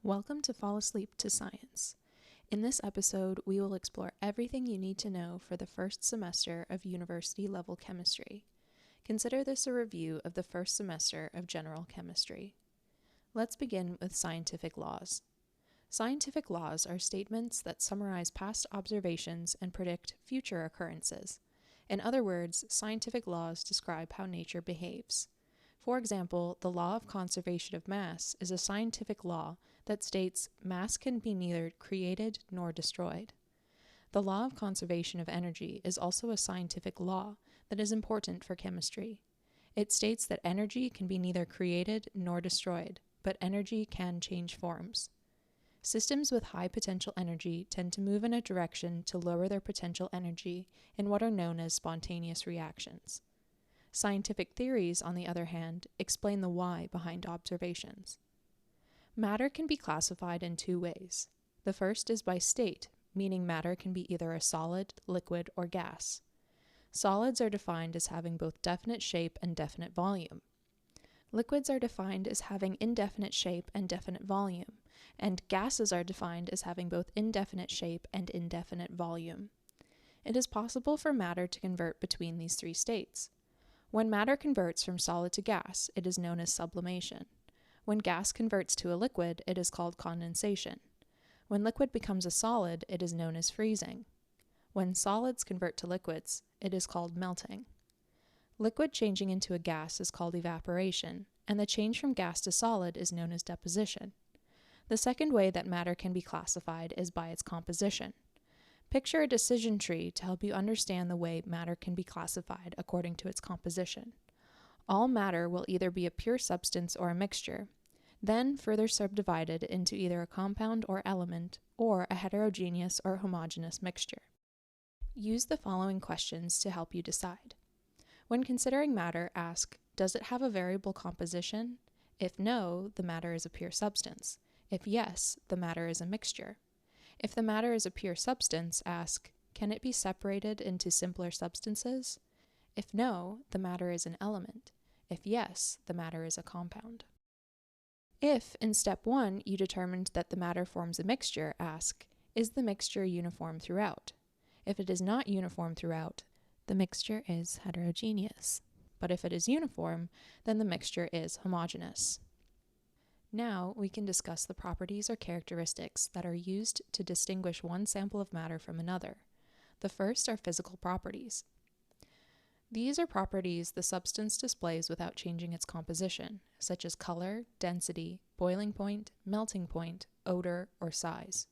Welcome to Fall Asleep to Science. In this episode, we will explore everything you need to know for the first semester of university-level chemistry. Consider this a review of the first semester of general chemistry. Let's begin with scientific laws. Scientific laws are statements that summarize past observations and predict future occurrences. In other words, scientific laws describe how nature behaves. For example, the law of conservation of mass is a scientific law that states mass can be neither created nor destroyed. The law of conservation of energy is also a scientific law that is important for chemistry. It states that energy can be neither created nor destroyed, but energy can change forms. Systems with high potential energy tend to move in a direction to lower their potential energy in what are known as spontaneous reactions. Scientific theories, on the other hand, explain the why behind observations. Matter can be classified in two ways. The first is by state, meaning matter can be either a solid, liquid, or gas. Solids are defined as having both definite shape and definite volume. Liquids are defined as having indefinite shape and definite volume, and gases are defined as having both indefinite shape and indefinite volume. It is possible for matter to convert between these three states. When matter converts from solid to gas, it is known as sublimation. When gas converts to a liquid, it is called condensation. When liquid becomes a solid, it is known as freezing. When solids convert to liquids, it is called melting. Liquid changing into a gas is called evaporation, and the change from gas to solid is known as deposition. The second way that matter can be classified is by its composition. Picture a decision tree to help you understand the way matter can be classified according to its composition. All matter will either be a pure substance or a mixture, then further subdivided into either a compound or element, or a heterogeneous or homogeneous mixture. Use the following questions to help you decide. When considering matter, ask, does it have a variable composition? If no, the matter is a pure substance. If yes, the matter is a mixture. If the matter is a pure substance, ask, can it be separated into simpler substances? If no, the matter is an element. If yes, the matter is a compound. If, in step 1, you determined that the matter forms a mixture, ask, is the mixture uniform throughout? If it is not uniform throughout, the mixture is heterogeneous. But if it is uniform, then the mixture is homogeneous. Now we can discuss the properties or characteristics that are used to distinguish one sample of matter from another. The first are physical properties. These are properties the substance displays without changing its composition, such as color, density, boiling point, melting point, odor, or size.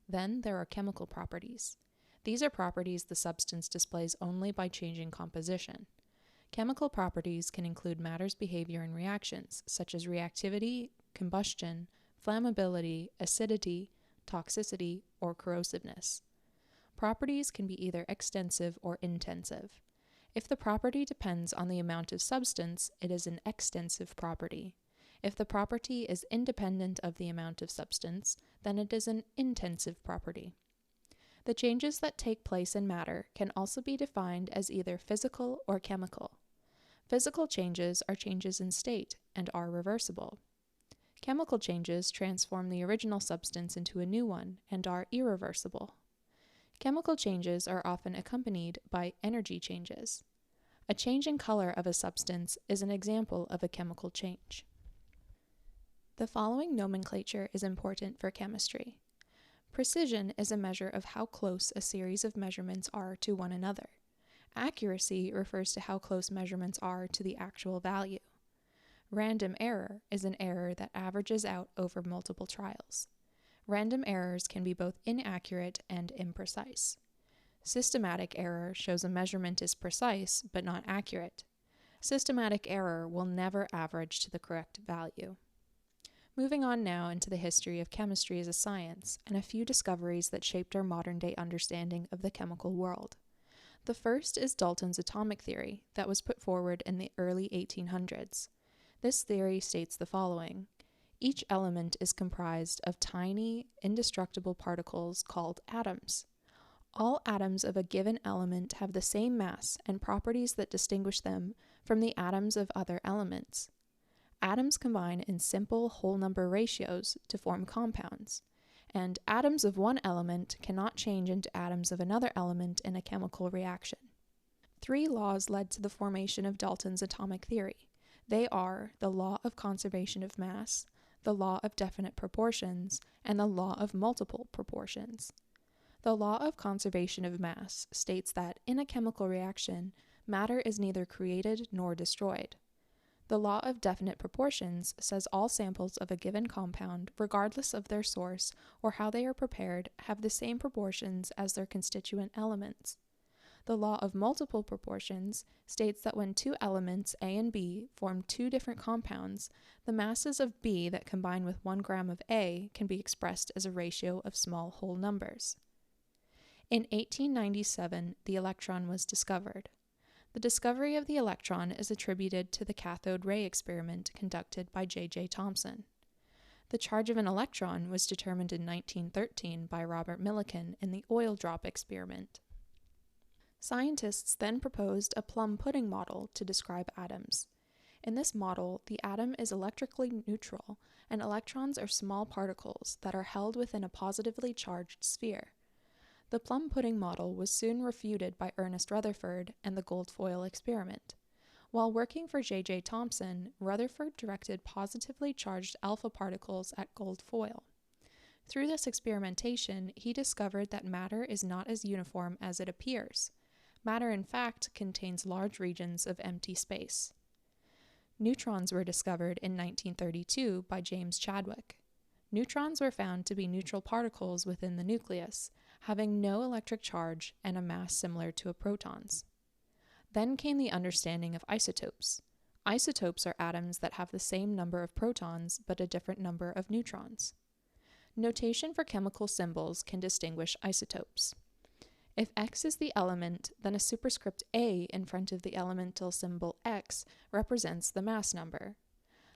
Then there are chemical properties. These are properties the substance displays only by changing composition. Chemical properties can include matter's behavior in reactions, such as reactivity, combustion, flammability, acidity, toxicity, or corrosiveness. Properties can be either extensive or intensive. If the property depends on the amount of substance, it is an extensive property. If the property is independent of the amount of substance, then it is an intensive property. The changes that take place in matter can also be defined as either physical or chemical. Physical changes are changes in state and are reversible. Chemical changes transform the original substance into a new one and are irreversible. Chemical changes are often accompanied by energy changes. A change in color of a substance is an example of a chemical change. The following nomenclature is important for chemistry. Precision is a measure of how close a series of measurements are to one another. Accuracy refers to how close measurements are to the actual value. Random error is an error that averages out over multiple trials. Random errors can be both inaccurate and imprecise. Systematic error shows a measurement is precise but not accurate. Systematic error will never average to the correct value. Moving on now into the history of chemistry as a science and a few discoveries that shaped our modern-day understanding of the chemical world. The first is Dalton's atomic theory that was put forward in the early 1800s. This theory states the following. Each element is comprised of tiny, indestructible particles called atoms. All atoms of a given element have the same mass and properties that distinguish them from the atoms of other elements. Atoms combine in simple whole number ratios to form compounds, and atoms of one element cannot change into atoms of another element in a chemical reaction. 3 laws led to the formation of Dalton's atomic theory. They are the law of conservation of mass, the law of definite proportions, and the law of multiple proportions. The law of conservation of mass states that in a chemical reaction, matter is neither created nor destroyed. The law of definite proportions says all samples of a given compound, regardless of their source or how they are prepared, have the same proportions as their constituent elements. The law of multiple proportions states that when 2 elements, A and B, form 2 different compounds, the masses of B that combine with 1 gram of A can be expressed as a ratio of small whole numbers. In 1897, the electron was discovered. The discovery of the electron is attributed to the cathode ray experiment conducted by J.J. Thomson. The charge of an electron was determined in 1913 by Robert Millikan in the oil drop experiment. Scientists then proposed a plum pudding model to describe atoms. In this model, the atom is electrically neutral, and electrons are small particles that are held within a positively charged sphere. The plum pudding model was soon refuted by Ernest Rutherford and the gold foil experiment. While working for J.J. Thomson, Rutherford directed positively charged alpha particles at gold foil. Through this experimentation, he discovered that matter is not as uniform as it appears. Matter, in fact, contains large regions of empty space. Neutrons were discovered in 1932 by James Chadwick. Neutrons were found to be neutral particles within the nucleus, having no electric charge and a mass similar to a proton's. Then came the understanding of isotopes. Isotopes are atoms that have the same number of protons but a different number of neutrons. Notation for chemical symbols can distinguish isotopes. If X is the element, then a superscript A in front of the elemental symbol X represents the mass number.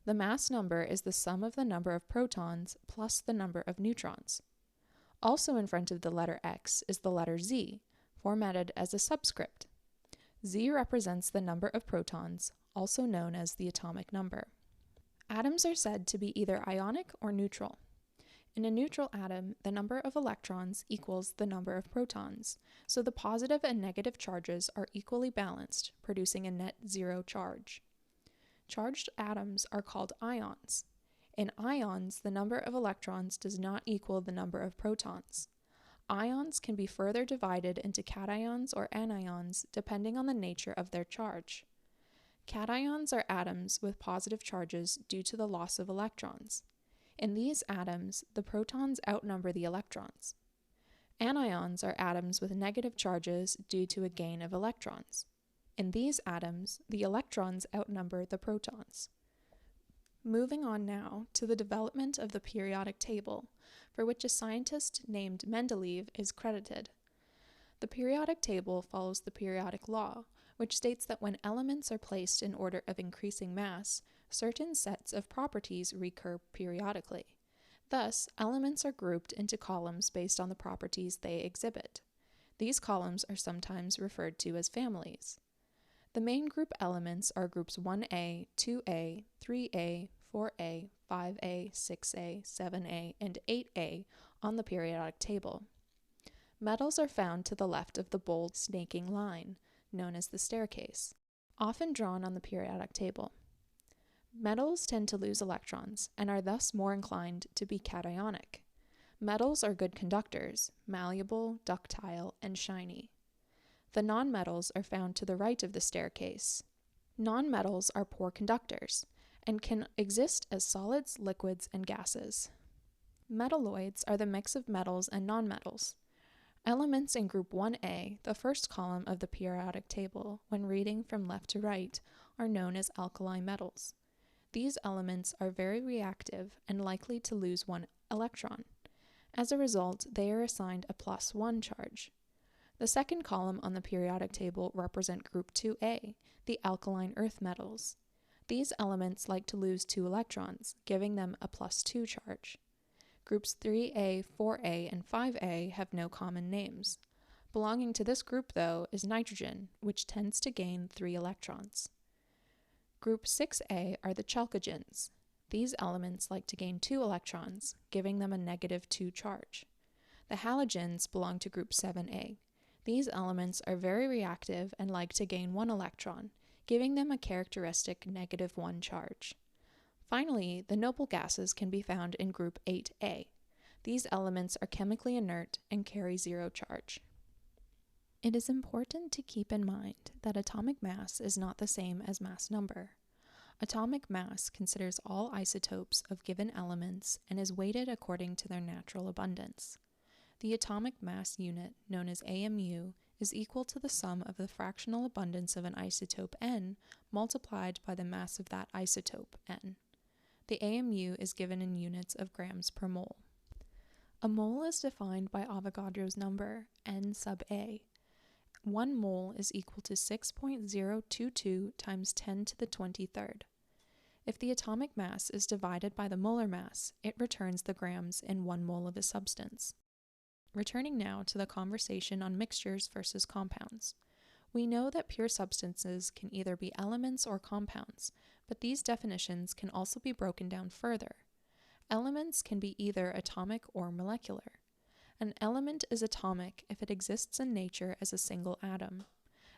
The mass number is the sum of the number of protons plus the number of neutrons. Also in front of the letter X is the letter Z, formatted as a subscript. Z represents the number of protons, also known as the atomic number. Atoms are said to be either ionic or neutral. In a neutral atom, the number of electrons equals the number of protons, so the positive and negative charges are equally balanced, producing a net zero charge. Charged atoms are called ions. In ions, the number of electrons does not equal the number of protons. Ions can be further divided into cations or anions depending on the nature of their charge. Cations are atoms with positive charges due to the loss of electrons. In these atoms, the protons outnumber the electrons. Anions are atoms with negative charges due to a gain of electrons. In these atoms, the electrons outnumber the protons. Moving on now to the development of the periodic table, for which a scientist named Mendeleev is credited. The periodic table follows the periodic law, which states that when elements are placed in order of increasing mass, certain sets of properties recur periodically. Thus, elements are grouped into columns based on the properties they exhibit. These columns are sometimes referred to as families. The main group elements are groups 1A, 2A, 3A, 4A, 5A, 6A, 7A, and 8A on the periodic table. Metals are found to the left of the bold snaking line, known as the staircase, often drawn on the periodic table. Metals tend to lose electrons and are thus more inclined to be cationic. Metals are good conductors, malleable, ductile, and shiny. The nonmetals are found to the right of the staircase. Nonmetals are poor conductors and can exist as solids, liquids, and gases. Metalloids are the mix of metals and nonmetals. Elements in group 1A, the first column of the periodic table, when reading from left to right, are known as alkali metals. These elements are very reactive and likely to lose one electron. As a result, they are assigned a +1 charge. The second column on the periodic table represent group 2A, the alkaline earth metals. These elements like to lose 2 electrons, giving them a +2 charge. Groups 3A, 4A, and 5A have no common names. Belonging to this group, though, is nitrogen, which tends to gain 3 electrons. Group 6A are the chalcogens. These elements like to gain 2 electrons, giving them a -2 charge. The halogens belong to group 7A. These elements are very reactive and like to gain 1 electron, giving them a characteristic -1 charge. Finally, the noble gases can be found in group 8A. These elements are chemically inert and carry 0 charge. It is important to keep in mind that atomic mass is not the same as mass number. Atomic mass considers all isotopes of given elements and is weighted according to their natural abundance. The atomic mass unit, known as AMU, is equal to the sum of the fractional abundance of an isotope N multiplied by the mass of that isotope N. The AMU is given in units of grams per mole. A mole is defined by Avogadro's number, N sub A. 1 mole is equal to 6.022 times 10 to the 23rd. If the atomic mass is divided by the molar mass, it returns the grams in 1 mole of a substance. Returning now to the conversation on mixtures versus compounds. We know that pure substances can either be elements or compounds, but these definitions can also be broken down further. Elements can be either atomic or molecular. An element is atomic if it exists in nature as a single atom.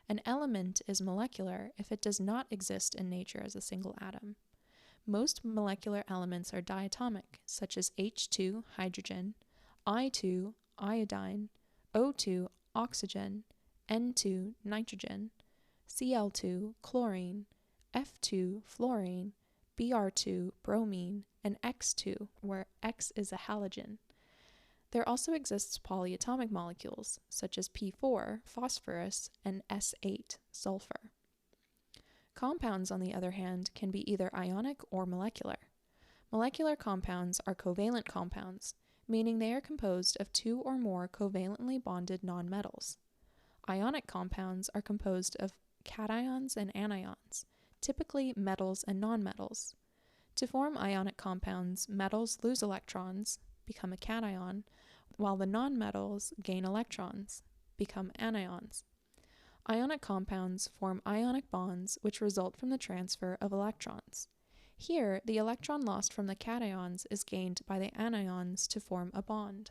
An element is molecular if it does not exist in nature as a single atom. Most molecular elements are diatomic, such as H2, hydrogen, I2, iodine, O2, oxygen, N2, nitrogen, Cl2, chlorine, F2, fluorine, Br2, bromine, and X2, where X is a halogen. There also exists polyatomic molecules, such as P4, phosphorus, and S8, sulfur. Compounds, on the other hand, can be either ionic or molecular. Molecular compounds are covalent compounds, meaning they are composed of 2 or more covalently bonded nonmetals. Ionic compounds are composed of cations and anions, typically metals and nonmetals. To form ionic compounds, metals lose electrons, become a cation, while the nonmetals gain electrons, become anions. Ionic compounds form ionic bonds which result from the transfer of electrons. Here, the electron lost from the cations is gained by the anions to form a bond.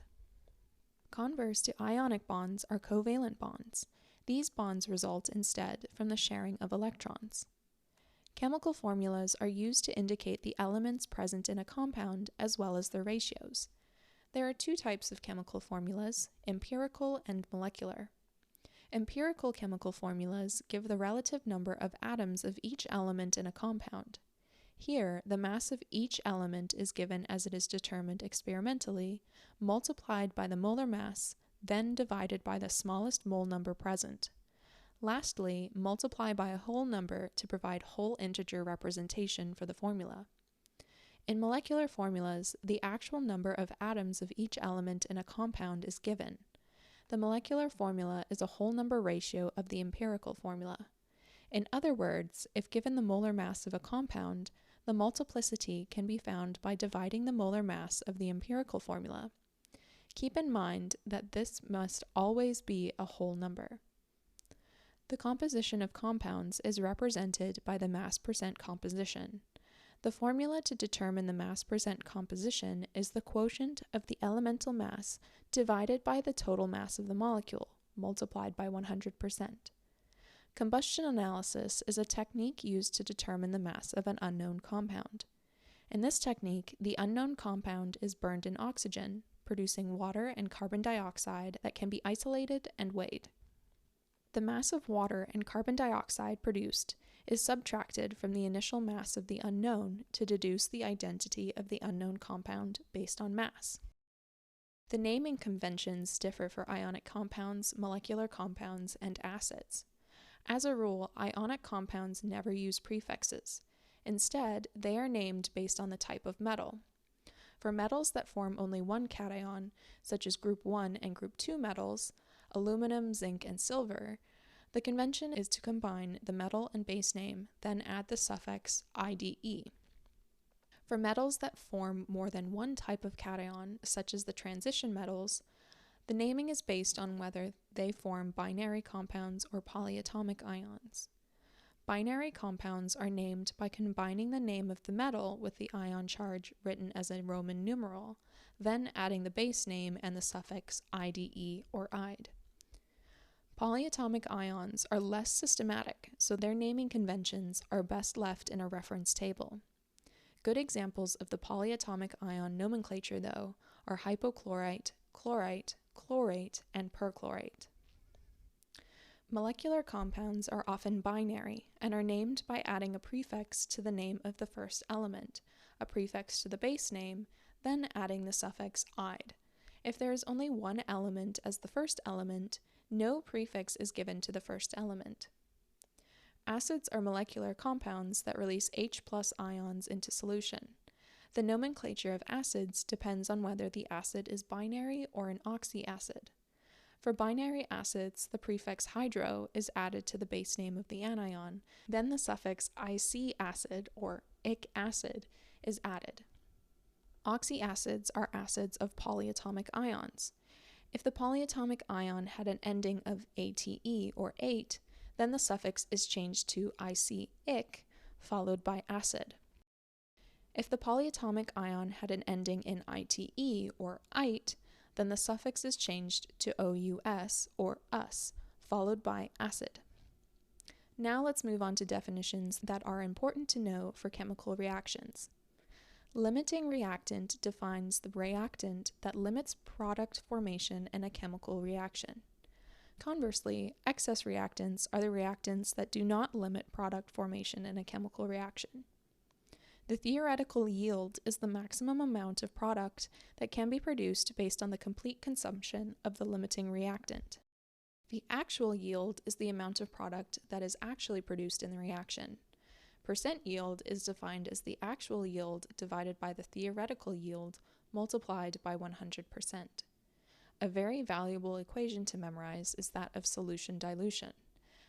Converse to ionic bonds are covalent bonds. These bonds result instead from the sharing of electrons. Chemical formulas are used to indicate the elements present in a compound as well as their ratios. There are 2 types of chemical formulas, empirical and molecular. Empirical chemical formulas give the relative number of atoms of each element in a compound. Here, the mass of each element is given as it is determined experimentally, multiplied by the molar mass, then divided by the smallest mole number present. Lastly, multiply by a whole number to provide whole integer representation for the formula. In molecular formulas, the actual number of atoms of each element in a compound is given. The molecular formula is a whole number ratio of the empirical formula. In other words, if given the molar mass of a compound, the multiplicity can be found by dividing the molar mass of the empirical formula. Keep in mind that this must always be a whole number. The composition of compounds is represented by the mass percent composition. The formula to determine the mass percent composition is the quotient of the elemental mass divided by the total mass of the molecule, multiplied by 100%. Combustion analysis is a technique used to determine the mass of an unknown compound. In this technique, the unknown compound is burned in oxygen, producing water and carbon dioxide that can be isolated and weighed. The mass of water and carbon dioxide produced is subtracted from the initial mass of the unknown to deduce the identity of the unknown compound based on mass. The naming conventions differ for ionic compounds, molecular compounds, and acids. As a rule, ionic compounds never use prefixes. Instead, they are named based on the type of metal. For metals that form only one cation, such as group 1 and group 2 metals, aluminum, zinc, and silver, the convention is to combine the metal and base name, then add the suffix IDE. For metals that form more than one type of cation, such as the transition metals, the naming is based on whether they form binary compounds or polyatomic ions. Binary compounds are named by combining the name of the metal with the ion charge written as a Roman numeral, then adding the base name and the suffix IDE or "ide." Polyatomic ions are less systematic, so their naming conventions are best left in a reference table. Good examples of the polyatomic ion nomenclature, though, are hypochlorite, chlorite, chlorate, and perchlorate. Molecular compounds are often binary and are named by adding a prefix to the name of the first element, a prefix to the base name, then adding the suffix "ide." If there is only one element as the first element, no prefix is given to the first element. Acids are molecular compounds that release H+ ions into solution. The nomenclature of acids depends on whether the acid is binary or an oxyacid. For binary acids, the prefix hydro is added to the base name of the anion, then the suffix "ic acid" or "ic acid" is added. Oxyacids are acids of polyatomic ions. If the polyatomic ion had an ending of ate or ate, then the suffix is changed to "ic" followed by acid. If the polyatomic ion had an ending in ite or ite, then the suffix is changed to ous or us, followed by acid. Now let's move on to definitions that are important to know for chemical reactions. Limiting reactant defines the reactant that limits product formation in a chemical reaction. Conversely, excess reactants are the reactants that do not limit product formation in a chemical reaction. The theoretical yield is the maximum amount of product that can be produced based on the complete consumption of the limiting reactant. The actual yield is the amount of product that is actually produced in the reaction. Percent yield is defined as the actual yield divided by the theoretical yield multiplied by 100%. A very valuable equation to memorize is that of solution dilution.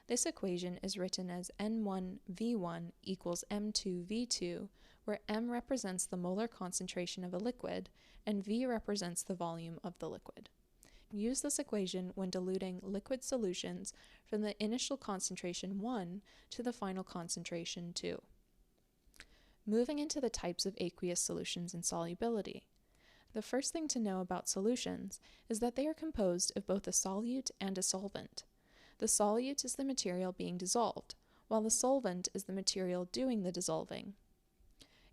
This equation is written as N1V1 equals M2V2, where M represents the molar concentration of a liquid and V represents the volume of the liquid. Use this equation when diluting liquid solutions from the initial concentration 1 to the final concentration 2. Moving into the types of aqueous solutions and solubility. The first thing to know about solutions is that they are composed of both a solute and a solvent. The solute is the material being dissolved, while the solvent is the material doing the dissolving.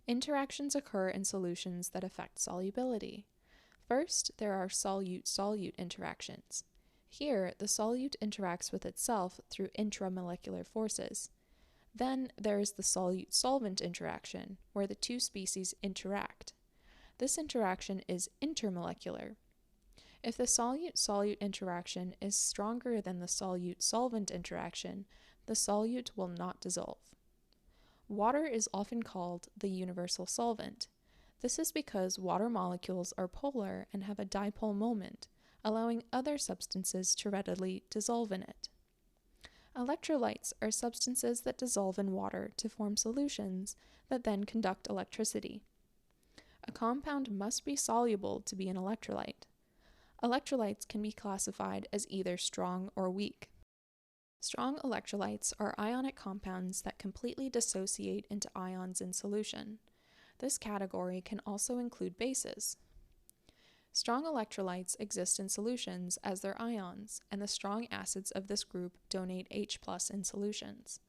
Interactions occur in solutions that affect solubility. First, there are solute-solute interactions. Here, the solute interacts with itself through intramolecular forces. Then there is the solute-solvent interaction, where the two species interact. This interaction is intermolecular. If the solute-solute interaction is stronger than the solute-solvent interaction, the solute will not dissolve. Water is often called the universal solvent. This is because water molecules are polar and have a dipole moment, allowing other substances to readily dissolve in it. Electrolytes are substances that dissolve in water to form solutions that then conduct electricity. A compound must be soluble to be an electrolyte. Electrolytes can be classified as either strong or weak. Strong electrolytes are ionic compounds that completely dissociate into ions in solution. This category can also include bases. Strong electrolytes exist in solutions as their ions, and the strong acids of this group donate H+ in solutions.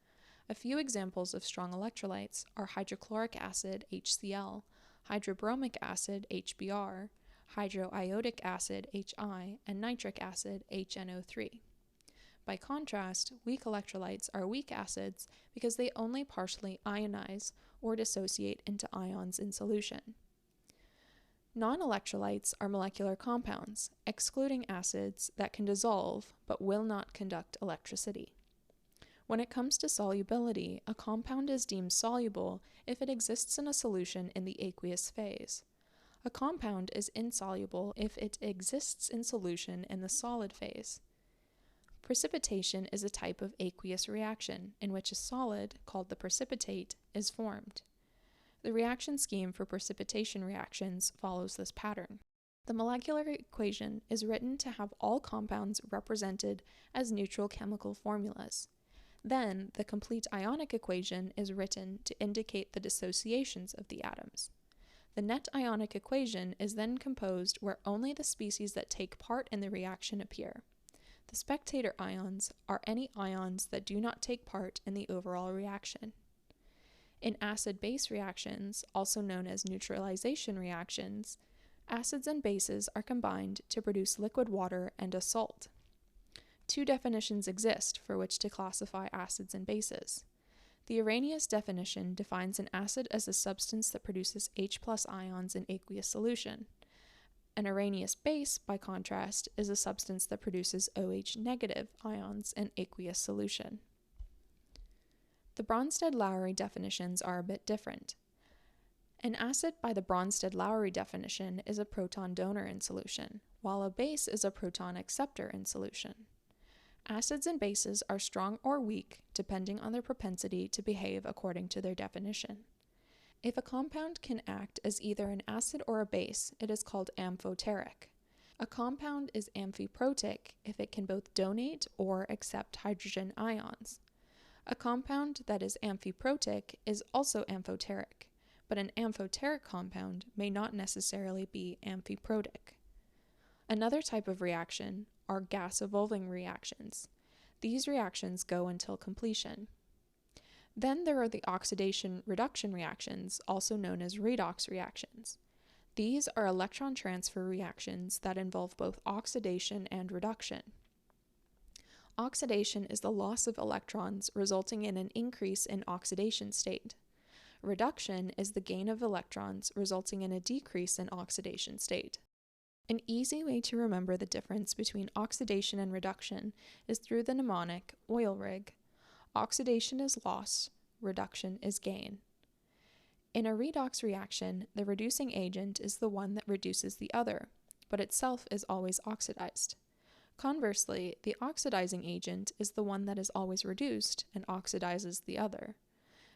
A few examples of strong electrolytes are hydrochloric acid, HCl, hydrobromic acid, HBr, hydroiodic acid, Hi, and nitric acid, HNO3. By contrast, weak electrolytes are weak acids because they only partially ionize or dissociate into ions in solution. Non-electrolytes are molecular compounds, excluding acids that can dissolve but will not conduct electricity. When it comes to solubility, a compound is deemed soluble if it exists in a solution in the aqueous phase. A compound is insoluble if it exists in solution in the solid phase. Precipitation is a type of aqueous reaction in which a solid, called the precipitate, is formed. The reaction scheme for precipitation reactions follows this pattern. The molecular equation is written to have all compounds represented as neutral chemical formulas. Then, the complete ionic equation is written to indicate the dissociations of the atoms. The net ionic equation is then composed where only the species that take part in the reaction appear. The spectator ions are any ions that do not take part in the overall reaction. In acid-base reactions, also known as neutralization reactions, acids and bases are combined to produce liquid water and a salt. Two definitions exist for which to classify acids and bases. The Arrhenius definition defines an acid as a substance that produces H+ ions in aqueous solution. An Arrhenius base, by contrast, is a substance that produces OH- ions in aqueous solution. The Bronsted-Lowry definitions are a bit different. An acid by the Bronsted-Lowry definition is a proton donor in solution, while a base is a proton acceptor in solution. Acids and bases are strong or weak depending on their propensity to behave according to their definition. If a compound can act as either an acid or a base, it is called amphoteric. A compound is amphiprotic if it can both donate or accept hydrogen ions. A compound that is amphiprotic is also amphoteric, but an amphoteric compound may not necessarily be amphiprotic. Another type of reaction are gas-evolving reactions. These reactions go until completion. Then there are the oxidation-reduction reactions, also known as redox reactions. These are electron transfer reactions that involve both oxidation and reduction. Oxidation is the loss of electrons resulting in an increase in oxidation state. Reduction is the gain of electrons resulting in a decrease in oxidation state. An easy way to remember the difference between oxidation and reduction is through the mnemonic oil rig. Oxidation is loss, reduction is gain. In a redox reaction, the reducing agent is the one that reduces the other, but itself is always oxidized. Conversely, the oxidizing agent is the one that is always reduced and oxidizes the other.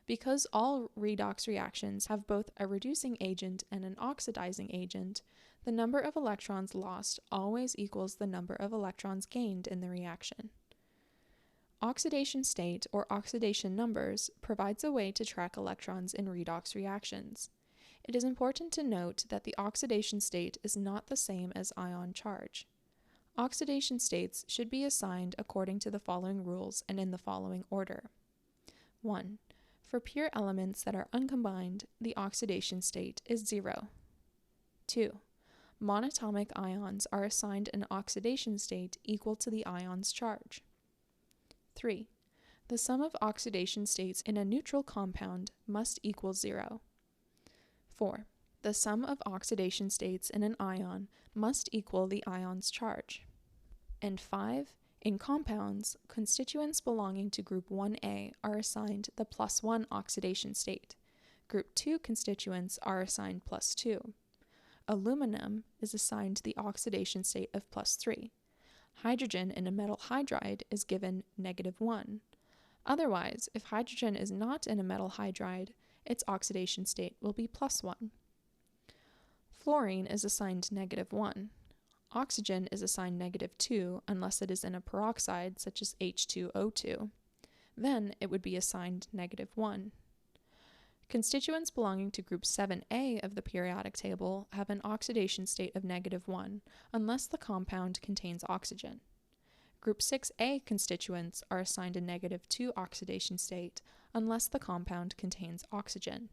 Because all redox reactions have both a reducing agent and an oxidizing agent, the number of electrons lost always equals the number of electrons gained in the reaction. Oxidation state, or oxidation numbers, provides a way to track electrons in redox reactions. It is important to note that the oxidation state is not the same as ion charge. Oxidation states should be assigned according to the following rules and in the following order. 1. For pure elements that are uncombined, the oxidation state is 0. 2. Monatomic ions are assigned an oxidation state equal to the ion's charge. 3. The sum of oxidation states in a neutral compound must equal 0. 4. The sum of oxidation states in an ion must equal the ion's charge. And 5. In compounds, constituents belonging to group 1A are assigned the +1 oxidation state. Group 2 constituents are assigned +2. Aluminum is assigned the oxidation state of +3. Hydrogen in a metal hydride is given -1. Otherwise, if hydrogen is not in a metal hydride, its oxidation state will be +1. Fluorine is assigned -1. Oxygen is assigned -2 unless it is in a peroxide such as H2O2. Then it would be assigned -1. Constituents belonging to group 7A of the periodic table have an oxidation state of -1 unless the compound contains oxygen. Group 6A constituents are assigned a -2 oxidation state unless the compound contains oxygen.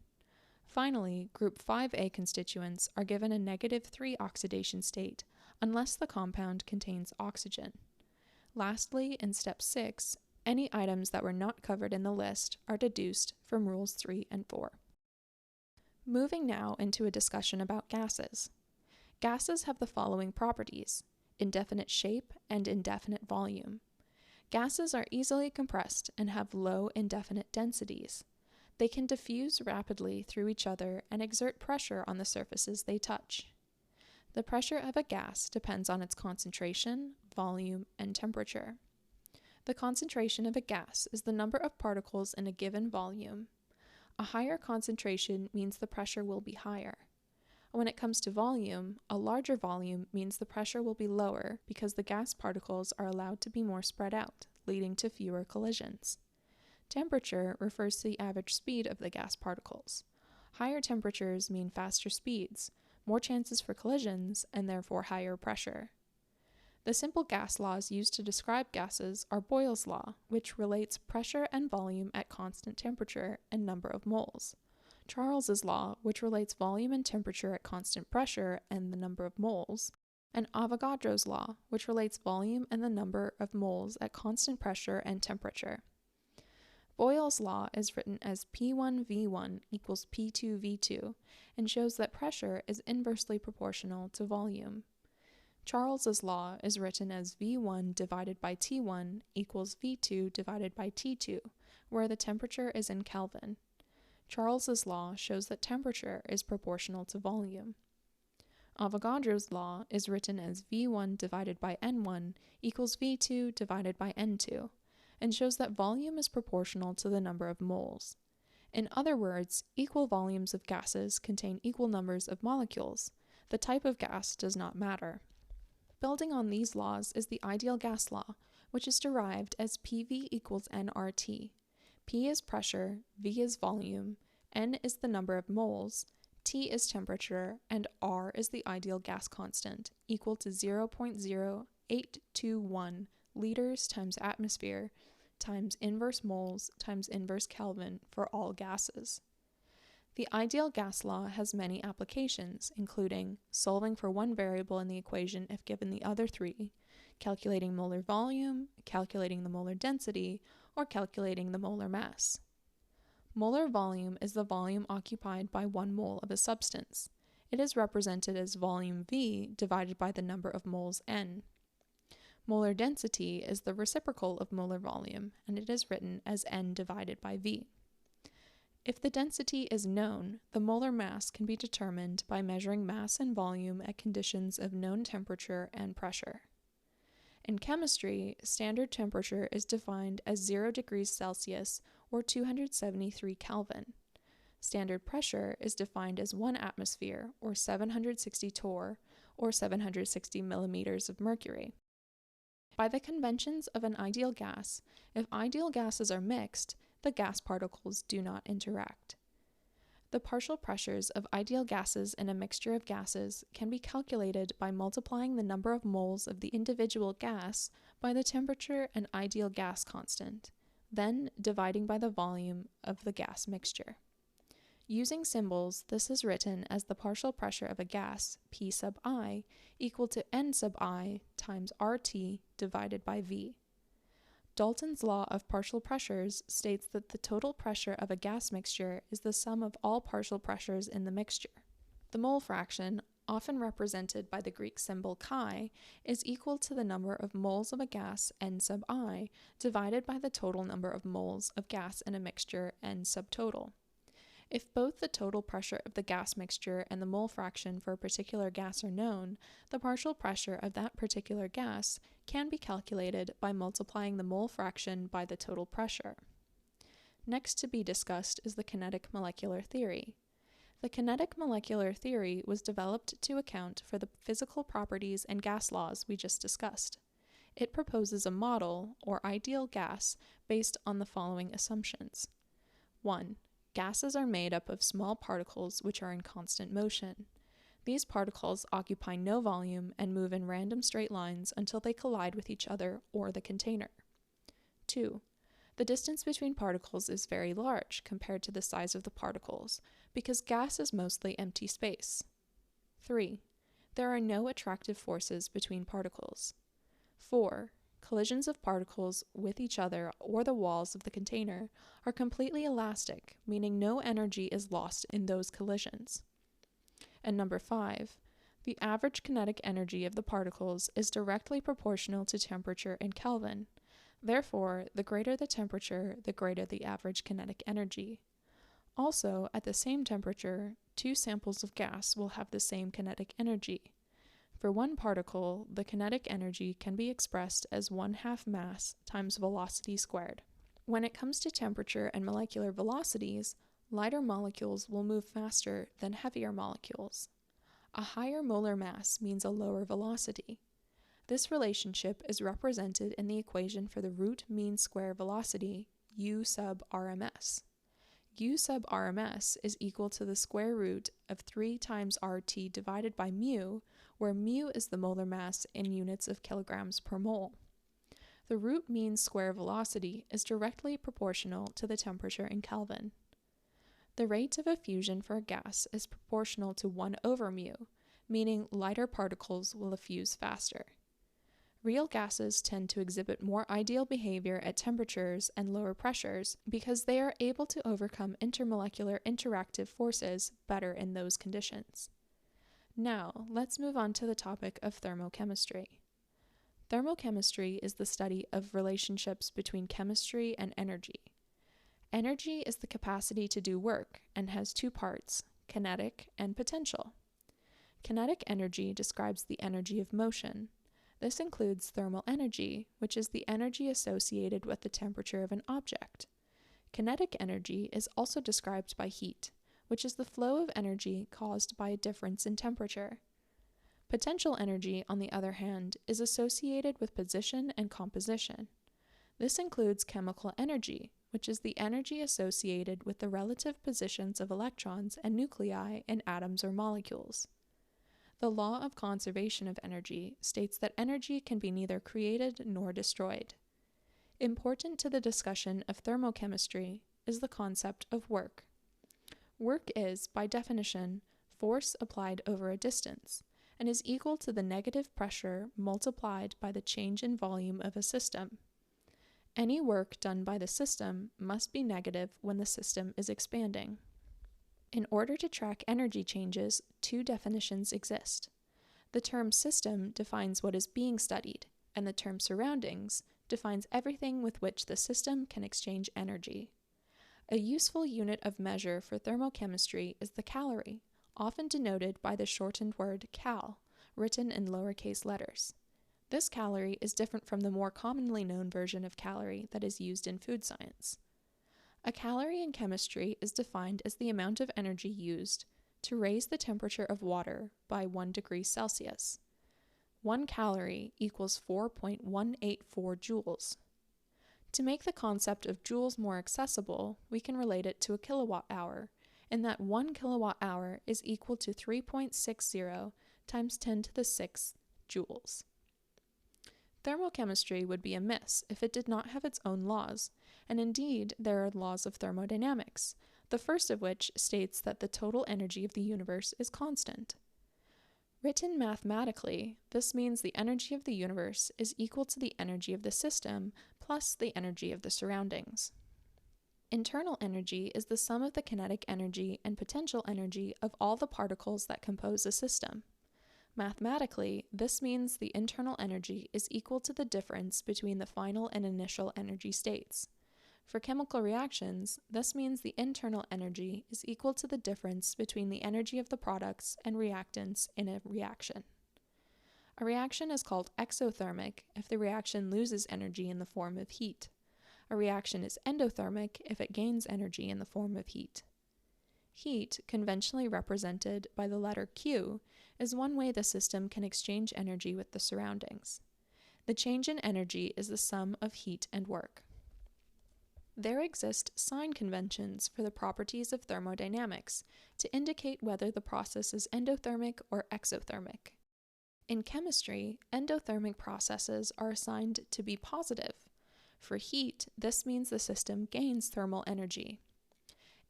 Finally, group 5A constituents are given a -3 oxidation state unless the compound contains oxygen. Lastly, in step 6, any items that were not covered in the list are deduced from rules 3 and 4. Moving now into a discussion about gases. Gases have the following properties: indefinite shape and indefinite volume. Gases are easily compressed and have low indefinite densities. They can diffuse rapidly through each other and exert pressure on the surfaces they touch. The pressure of a gas depends on its concentration, volume, and temperature. The concentration of a gas is the number of particles in a given volume. A higher concentration means the pressure will be higher. When it comes to volume, a larger volume means the pressure will be lower because the gas particles are allowed to be more spread out, leading to fewer collisions. Temperature refers to the average speed of the gas particles. Higher temperatures mean faster speeds, more chances for collisions, and therefore higher pressure. The simple gas laws used to describe gases are Boyle's law, which relates pressure and volume at constant temperature and number of moles; Charles's law, which relates volume and temperature at constant pressure and the number of moles; and Avogadro's law, which relates volume and the number of moles at constant pressure and temperature. Boyle's law is written as P1V1 equals P2V2 and shows that pressure is inversely proportional to volume. Charles's law is written as V1 divided by T1 equals V2 divided by T2, where the temperature is in Kelvin. Charles's law shows that temperature is proportional to volume. Avogadro's law is written as V1 divided by N1 equals V2 divided by N2, and shows that volume is proportional to the number of moles. In other words, equal volumes of gases contain equal numbers of molecules. The type of gas does not matter. Building on these laws is the ideal gas law, which is derived as PV equals nRT. P is pressure, V is volume, N is the number of moles, T is temperature, and R is the ideal gas constant, equal to 0.0821 liters times atmosphere times inverse moles times inverse Kelvin for all gases. The ideal gas law has many applications, including solving for one variable in the equation if given the other three, calculating molar volume, calculating the molar density, or calculating the molar mass. Molar volume is the volume occupied by 1 mole of a substance. It is represented as volume V divided by the number of moles N. Molar density is the reciprocal of molar volume, and it is written as N divided by V. If the density is known, the molar mass can be determined by measuring mass and volume at conditions of known temperature and pressure. In chemistry, standard temperature is defined as 0 degrees Celsius or 273 Kelvin. Standard pressure is defined as 1 atmosphere or 760 torr or 760 millimeters of mercury. By the conventions of an ideal gas, if ideal gases are mixed, the gas particles do not interact. The partial pressures of ideal gases in a mixture of gases can be calculated by multiplying the number of moles of the individual gas by the temperature and ideal gas constant, then dividing by the volume of the gas mixture. Using symbols, this is written as the partial pressure of a gas, P sub I, equal to N sub I times RT divided by V. Dalton's law of partial pressures states that the total pressure of a gas mixture is the sum of all partial pressures in the mixture. The mole fraction, often represented by the Greek symbol chi, is equal to the number of moles of a gas N sub I divided by the total number of moles of gas in a mixture N subtotal. If both the total pressure of the gas mixture and the mole fraction for a particular gas are known, the partial pressure of that particular gas can be calculated by multiplying the mole fraction by the total pressure. Next to be discussed is the kinetic molecular theory. The kinetic molecular theory was developed to account for the physical properties and gas laws we just discussed. It proposes a model, or ideal gas, based on the following assumptions. 1. Gases are made up of small particles which are in constant motion. These particles occupy no volume and move in random straight lines until they collide with each other or the container. 2. The distance between particles is very large compared to the size of the particles, because gas is mostly empty space. 3. There are no attractive forces between particles. 4. Collisions of particles with each other or the walls of the container are completely elastic, meaning no energy is lost in those collisions. And number 5, the average kinetic energy of the particles is directly proportional to temperature in Kelvin. Therefore, the greater the temperature, the greater the average kinetic energy. Also, at the same temperature, 2 samples of gas will have the same kinetic energy. For one particle, the kinetic energy can be expressed as 1/2 mass times velocity squared. When it comes to temperature and molecular velocities, lighter molecules will move faster than heavier molecules. A higher molar mass means a lower velocity. This relationship is represented in the equation for the root mean square velocity, U sub RMS. U sub RMS is equal to the square root of 3 times RT divided by mu, where mu is the molar mass in units of kilograms per mole. The root mean square velocity is directly proportional to the temperature in Kelvin. The rate of effusion for a gas is proportional to 1 over mu, meaning lighter particles will effuse faster. Real gases tend to exhibit more ideal behavior at temperatures and lower pressures because they are able to overcome intermolecular interactive forces better in those conditions. Now, let's move on to the topic of thermochemistry. Thermochemistry is the study of relationships between chemistry and energy. Energy is the capacity to do work and has 2 parts, kinetic and potential. Kinetic energy describes the energy of motion. This includes thermal energy, which is the energy associated with the temperature of an object. Kinetic energy is also described by heat, which is the flow of energy caused by a difference in temperature. Potential energy, on the other hand, is associated with position and composition. This includes chemical energy, which is the energy associated with the relative positions of electrons and nuclei in atoms or molecules. The law of conservation of energy states that energy can be neither created nor destroyed. Important to the discussion of thermochemistry is the concept of work. Work is, by definition, force applied over a distance, and is equal to the negative pressure multiplied by the change in volume of a system. Any work done by the system must be negative when the system is expanding. In order to track energy changes, 2 definitions exist. The term system defines what is being studied, and the term surroundings defines everything with which the system can exchange energy. A useful unit of measure for thermochemistry is the calorie, often denoted by the shortened word cal, written in lowercase letters. This calorie is different from the more commonly known version of calorie that is used in food science. A calorie in chemistry is defined as the amount of energy used to raise the temperature of water by 1 degree Celsius. 1 calorie equals 4.184 joules. To make the concept of joules more accessible, we can relate it to a kilowatt hour, in that 1 kilowatt hour is equal to 3.60 times 10 to the 6th joules. Thermochemistry would be amiss if it did not have its own laws, and indeed there are laws of thermodynamics, the first of which states that the total energy of the universe is constant. Written mathematically, this means the energy of the universe is equal to the energy of the system plus the energy of the surroundings. Internal energy is the sum of the kinetic energy and potential energy of all the particles that compose a system. Mathematically, this means the internal energy is equal to the difference between the final and initial energy states. For chemical reactions, this means the internal energy is equal to the difference between the energy of the products and reactants in a reaction. A reaction is called exothermic if the reaction loses energy in the form of heat. A reaction is endothermic if it gains energy in the form of heat. Heat, conventionally represented by the letter Q, is one way the system can exchange energy with the surroundings. The change in energy is the sum of heat and work. There exist sign conventions for the properties of thermodynamics to indicate whether the process is endothermic or exothermic. In chemistry, endothermic processes are assigned to be positive. For heat, this means the system gains thermal energy.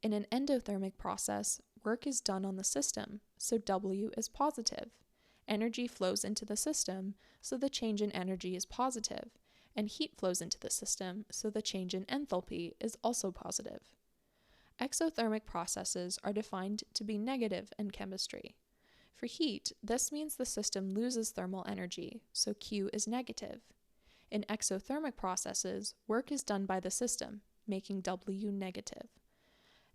In an endothermic process, work is done on the system, so W is positive. Energy flows into the system, so the change in energy is positive, and heat flows into the system, so the change in enthalpy is also positive. Exothermic processes are defined to be negative in chemistry. For heat, this means the system loses thermal energy, so Q is negative. In exothermic processes, work is done by the system, making W negative.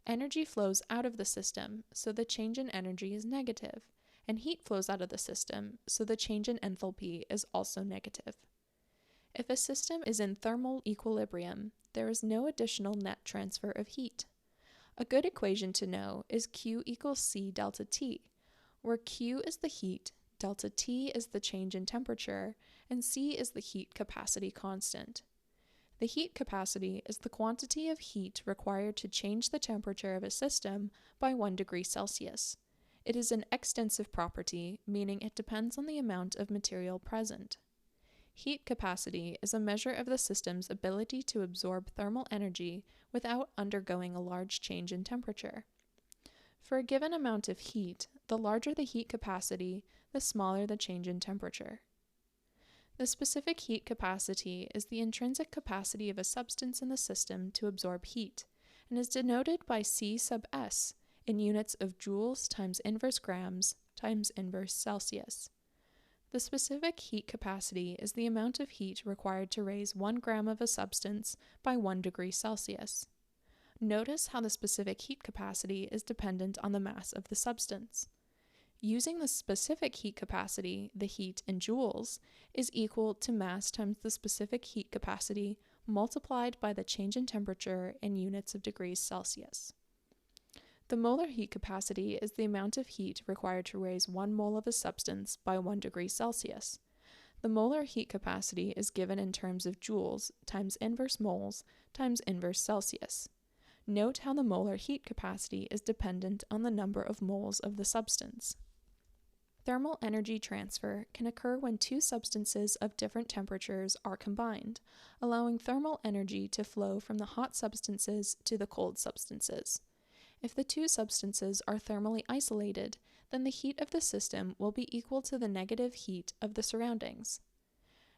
Energy flows out of the system, so the change in energy is negative, and heat flows out of the system, so the change in enthalpy is also negative. If a system is in thermal equilibrium, there is no additional net transfer of heat. A good equation to know is Q equals C delta T, where Q is the heat, delta T is the change in temperature, and C is the heat capacity constant. The heat capacity is the quantity of heat required to change the temperature of a system by 1 degree Celsius. It is an extensive property, meaning it depends on the amount of material present. Heat capacity is a measure of the system's ability to absorb thermal energy without undergoing a large change in temperature. For a given amount of heat, the larger the heat capacity, the smaller the change in temperature. The specific heat capacity is the intrinsic capacity of a substance in the system to absorb heat, and is denoted by C sub S in units of joules times inverse grams times inverse Celsius. The specific heat capacity is the amount of heat required to raise 1 gram of a substance by 1 degree Celsius. Notice how the specific heat capacity is dependent on the mass of the substance. Using the specific heat capacity, the heat in joules, is equal to mass times the specific heat capacity multiplied by the change in temperature in units of degrees Celsius. The molar heat capacity is the amount of heat required to raise 1 mole of a substance by 1 degree Celsius. The molar heat capacity is given in terms of joules times inverse moles times inverse Celsius. Note how the molar heat capacity is dependent on the number of moles of the substance. Thermal energy transfer can occur when two substances of different temperatures are combined, allowing thermal energy to flow from the hot substances to the cold substances. If the two substances are thermally isolated, then the heat of the system will be equal to the negative heat of the surroundings.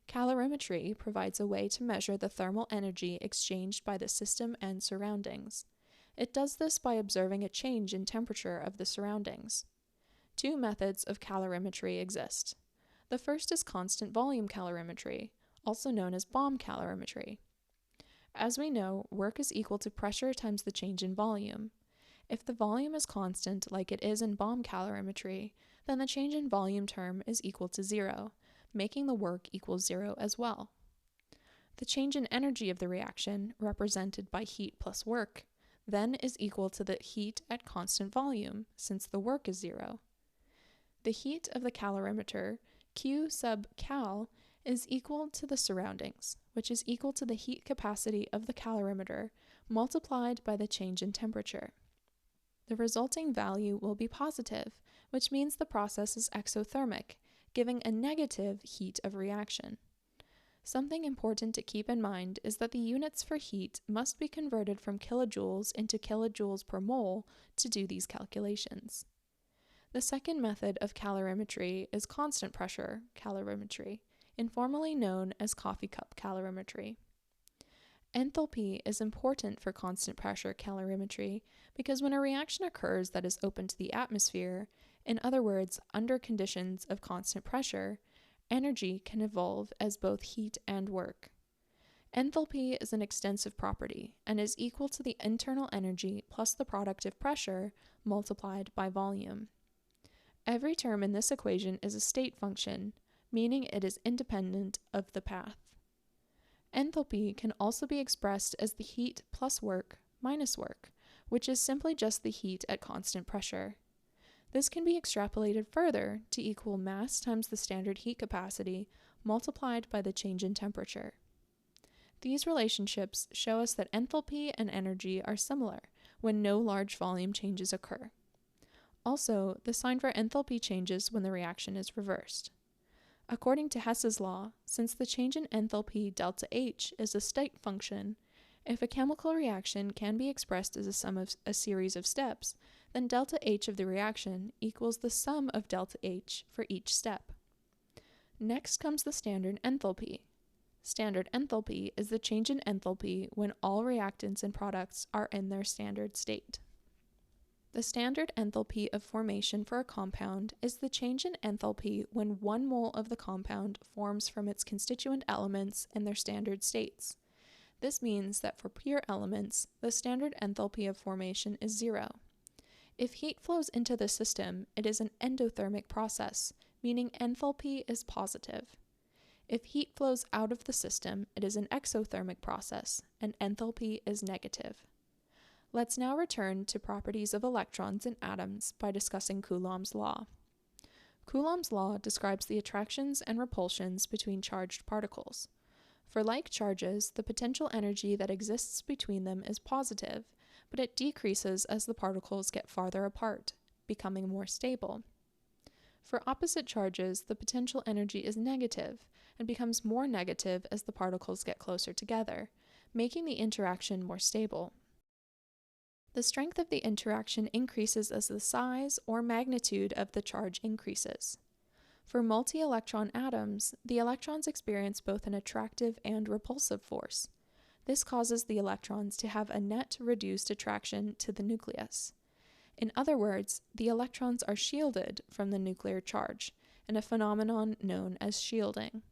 Calorimetry provides a way to measure the thermal energy exchanged by the system and surroundings. It does this by observing a change in temperature of the surroundings. Two methods of calorimetry exist. The first is constant volume calorimetry, also known as bomb calorimetry. As we know, work is equal to pressure times the change in volume. If the volume is constant, like it is in bomb calorimetry, then the change in volume term is equal to 0, making the work equal 0 as well. The change in energy of the reaction, represented by heat plus work, then is equal to the heat at constant volume, since the work is 0. The heat of the calorimeter, Q sub cal, is equal to the surroundings, which is equal to the heat capacity of the calorimeter multiplied by the change in temperature. The resulting value will be positive, which means the process is exothermic, giving a negative heat of reaction. Something important to keep in mind is that the units for heat must be converted from kilojoules into kilojoules per mole to do these calculations. The second method of calorimetry is constant pressure calorimetry, informally known as coffee cup calorimetry. Enthalpy is important for constant pressure calorimetry because when a reaction occurs that is open to the atmosphere, in other words, under conditions of constant pressure, energy can evolve as both heat and work. Enthalpy is an extensive property and is equal to the internal energy plus the product of pressure multiplied by volume. Every term in this equation is a state function, meaning it is independent of the path. Enthalpy can also be expressed as the heat plus work minus work, which is simply just the heat at constant pressure. This can be extrapolated further to equal mass times the standard heat capacity multiplied by the change in temperature. These relationships show us that enthalpy and energy are similar when no large volume changes occur. Also, the sign for enthalpy changes when the reaction is reversed. According to Hess's law, since the change in enthalpy delta H is a state function, if a chemical reaction can be expressed as a sum of a series of steps, then delta H of the reaction equals the sum of delta H for each step. Next comes the standard enthalpy. Standard enthalpy is the change in enthalpy when all reactants and products are in their standard state. The standard enthalpy of formation for a compound is the change in enthalpy when 1 mole of the compound forms from its constituent elements in their standard states. This means that for pure elements, the standard enthalpy of formation is 0. If heat flows into the system, it is an endothermic process, meaning enthalpy is positive. If heat flows out of the system, it is an exothermic process, and enthalpy is negative. Let's now return to properties of electrons in atoms by discussing Coulomb's law. Coulomb's law describes the attractions and repulsions between charged particles. For like charges, the potential energy that exists between them is positive, but it decreases as the particles get farther apart, becoming more stable. For opposite charges, the potential energy is negative and becomes more negative as the particles get closer together, making the interaction more stable. The strength of the interaction increases as the size or magnitude of the charge increases. For multi-electron atoms, the electrons experience both an attractive and repulsive force. This causes the electrons to have a net reduced attraction to the nucleus. In other words, the electrons are shielded from the nuclear charge, in a phenomenon known as shielding.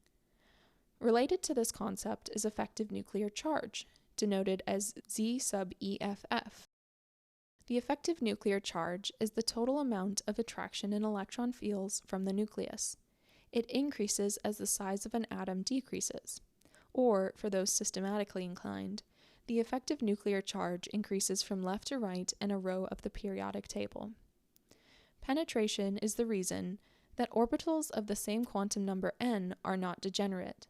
Related to this concept is effective nuclear charge, denoted as Z sub EFF. The effective nuclear charge is the total amount of attraction an electron feels from the nucleus. It increases as the size of an atom decreases. Or, for those systematically inclined, the effective nuclear charge increases from left to right in a row of the periodic table. Penetration is the reason that orbitals of the same quantum number n are not degenerate.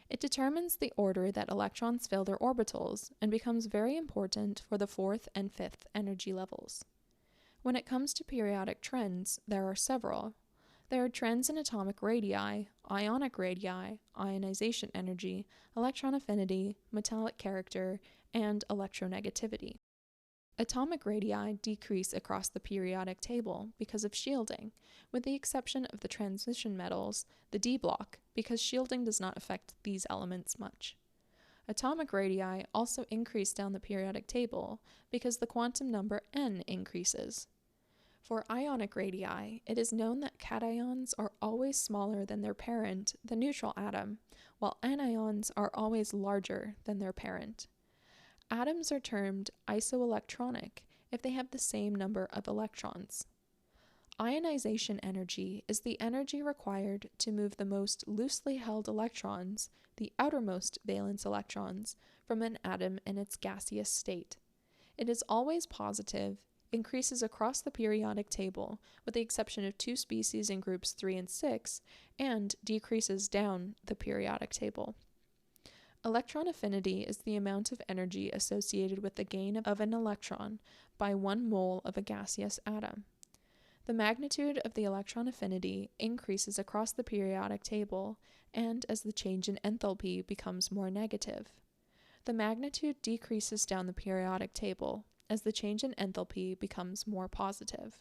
It determines the order that electrons fill their orbitals and becomes very important for the fourth and fifth energy levels. When it comes to periodic trends, there are several. There are trends in atomic radii, ionic radii, ionization energy, electron affinity, metallic character, and electronegativity. Atomic radii decrease across the periodic table because of shielding, with the exception of the transition metals, the d block, because shielding does not affect these elements much. Atomic radii also increase down the periodic table because the quantum number n increases. For ionic radii, it is known that cations are always smaller than their parent, the neutral atom, while anions are always larger than their parent. Atoms are termed isoelectronic if they have the same number of electrons. Ionization energy is the energy required to move the most loosely held electrons, the outermost valence electrons, from an atom in its gaseous state. It is always positive, increases across the periodic table, with the exception of two species in groups 3 and 6, and decreases down the periodic table. Electron affinity is the amount of energy associated with the gain of an electron by 1 mole of a gaseous atom. The magnitude of the electron affinity increases across the periodic table and as the change in enthalpy becomes more negative. The magnitude decreases down the periodic table as the change in enthalpy becomes more positive.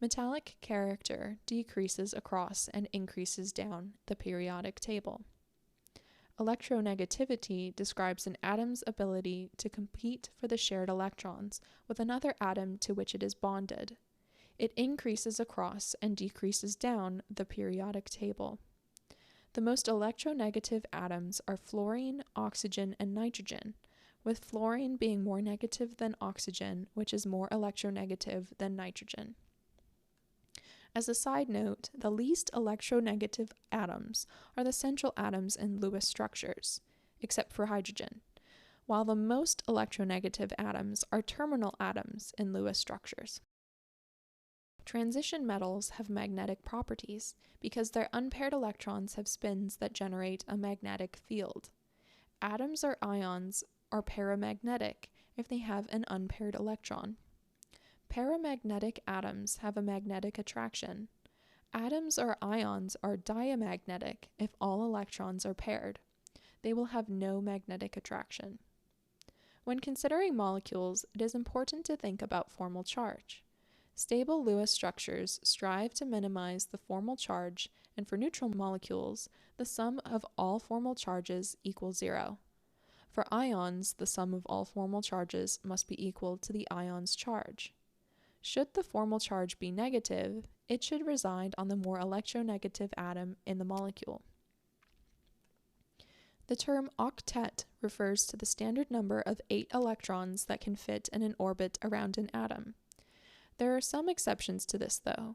Metallic character decreases across and increases down the periodic table. Electronegativity describes an atom's ability to compete for the shared electrons with another atom to which it is bonded. It increases across and decreases down the periodic table. The most electronegative atoms are fluorine, oxygen, and nitrogen, with fluorine being more negative than oxygen, which is more electronegative than nitrogen. As a side note, the least electronegative atoms are the central atoms in Lewis structures, except for hydrogen, while the most electronegative atoms are terminal atoms in Lewis structures. Transition metals have magnetic properties because their unpaired electrons have spins that generate a magnetic field. Atoms or ions are paramagnetic if they have an unpaired electron. Paramagnetic atoms have a magnetic attraction. Atoms or ions are diamagnetic if all electrons are paired. They will have no magnetic attraction. When considering molecules, it is important to think about formal charge. Stable Lewis structures strive to minimize the formal charge, and for neutral molecules, the sum of all formal charges equals 0. For ions, the sum of all formal charges must be equal to the ion's charge. Should the formal charge be negative, it should reside on the more electronegative atom in the molecule. The term octet refers to the standard number of 8 electrons that can fit in an orbit around an atom. There are some exceptions to this, though.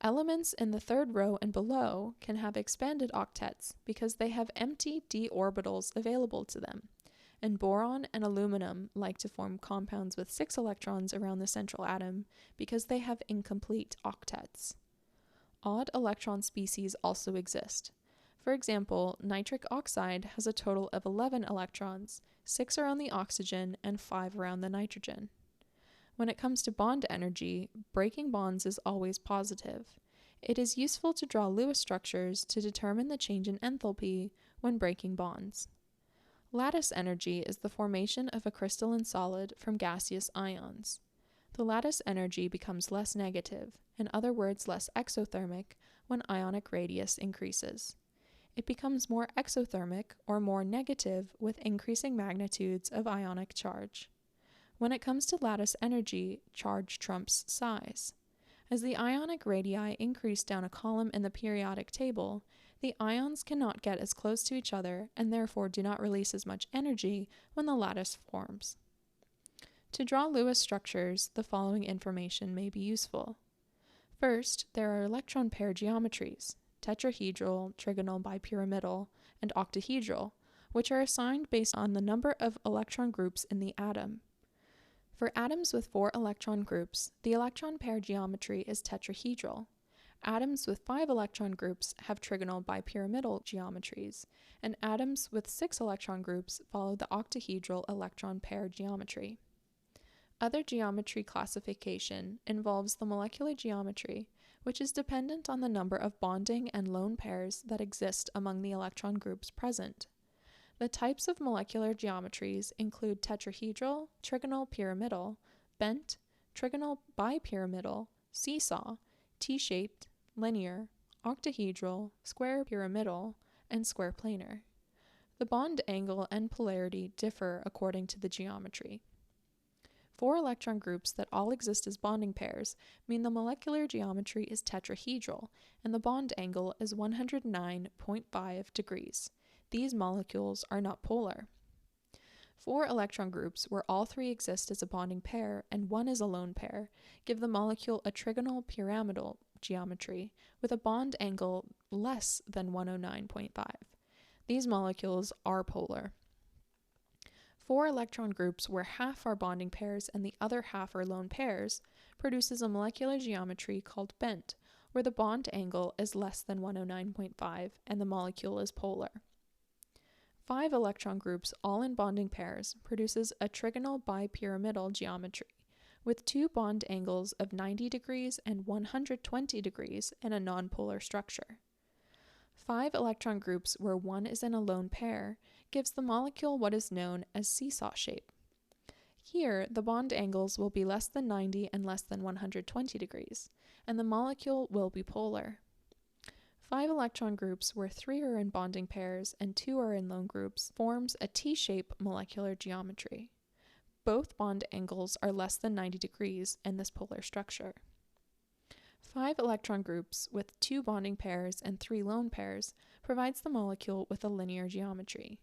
Elements in the third row and below can have expanded octets because they have empty d orbitals available to them, and boron and aluminum like to form compounds with 6 electrons around the central atom because they have incomplete octets. Odd electron species also exist. For example, nitric oxide has a total of 11 electrons, 6 around the oxygen and 5 around the nitrogen. When it comes to bond energy, breaking bonds is always positive. It is useful to draw Lewis structures to determine the change in enthalpy when breaking bonds. Lattice energy is the formation of a crystalline solid from gaseous ions. The lattice energy becomes less negative, in other words less exothermic, when ionic radius increases. It becomes more exothermic or more negative with increasing magnitudes of ionic charge. When it comes to lattice energy, charge trumps size. As the ionic radii increase down a column in the periodic table, the ions cannot get as close to each other and therefore do not release as much energy when the lattice forms. To draw Lewis structures, the following information may be useful. First, there are electron pair geometries, tetrahedral, trigonal bipyramidal, and octahedral, which are assigned based on the number of electron groups in the atom. For atoms with 4 electron groups, the electron pair geometry is tetrahedral. Atoms with 5 electron groups have trigonal bipyramidal geometries, and atoms with 6 electron groups follow the octahedral electron pair geometry. Other geometry classification involves the molecular geometry, which is dependent on the number of bonding and lone pairs that exist among the electron groups present. The types of molecular geometries include tetrahedral, trigonal pyramidal, bent, trigonal bipyramidal, seesaw, T-shaped, linear, octahedral, square pyramidal, and square planar. The bond angle and polarity differ according to the geometry. 4 electron groups that all exist as bonding pairs mean the molecular geometry is tetrahedral, and the bond angle is 109.5 degrees. These molecules are not polar. 4 electron groups where all 3 exist as a bonding pair and 1 is a lone pair give the molecule a trigonal pyramidal geometry with a bond angle less than 109.5. These molecules are polar. 4 electron groups where half are bonding pairs and the other half are lone pairs produces a molecular geometry called bent, where the bond angle is less than 109.5 and the molecule is polar. 5 electron groups, all in bonding pairs, produces a trigonal bipyramidal geometry, with 2 bond angles of 90 degrees and 120 degrees in a nonpolar structure. 5 electron groups where 1 is in a lone pair gives the molecule what is known as seesaw shape. Here, the bond angles will be less than 90 and less than 120 degrees, and the molecule will be polar. 5 electron groups where 3 are in bonding pairs and 2 are in lone groups forms a T-shape molecular geometry. Both bond angles are less than 90 degrees in this polar structure. 5 electron groups with 2 bonding pairs and 3 lone pairs provides the molecule with a linear geometry.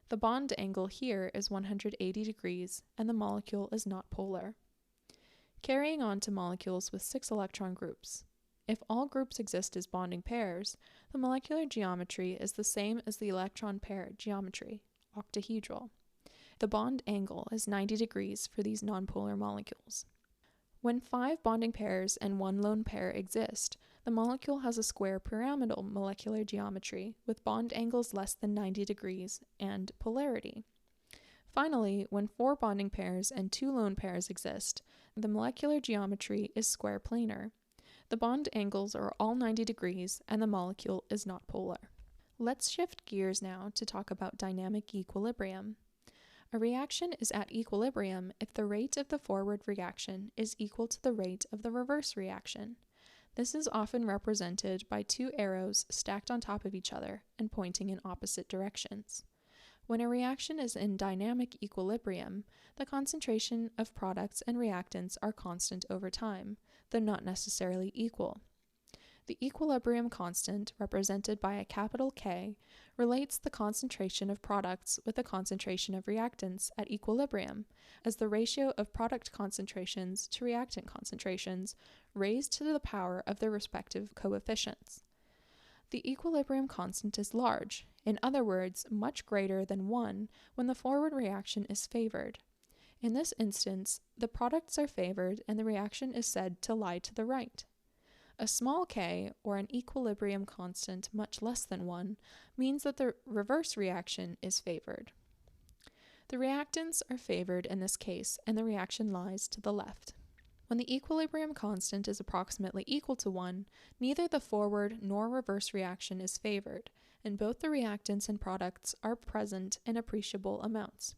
The bond angle here is 180 degrees and the molecule is not polar. Carrying on to molecules with 6 electron groups. If all groups exist as bonding pairs, the molecular geometry is the same as the electron pair geometry, octahedral. The bond angle is 90 degrees for these nonpolar molecules. When 5 bonding pairs and 1 lone pair exist, the molecule has a square pyramidal molecular geometry with bond angles less than 90 degrees and polarity. Finally, when 4 bonding pairs and 2 lone pairs exist, the molecular geometry is square planar. The bond angles are all 90 degrees and the molecule is not polar. Let's shift gears now to talk about dynamic equilibrium. A reaction is at equilibrium if the rate of the forward reaction is equal to the rate of the reverse reaction. This is often represented by 2 arrows stacked on top of each other and pointing in opposite directions. When a reaction is in dynamic equilibrium, the concentration of products and reactants are constant over time, though not necessarily equal. The equilibrium constant, represented by a capital K, relates the concentration of products with the concentration of reactants at equilibrium, as the ratio of product concentrations to reactant concentrations raised to the power of their respective coefficients. The equilibrium constant is large, in other words, much greater than 1 when the forward reaction is favored. In this instance, the products are favored and the reaction is said to lie to the right. A small k, or an equilibrium constant much less than 1, means that the reverse reaction is favored. The reactants are favored in this case, and the reaction lies to the left. When the equilibrium constant is approximately equal to 1, neither the forward nor reverse reaction is favored, and both the reactants and products are present in appreciable amounts.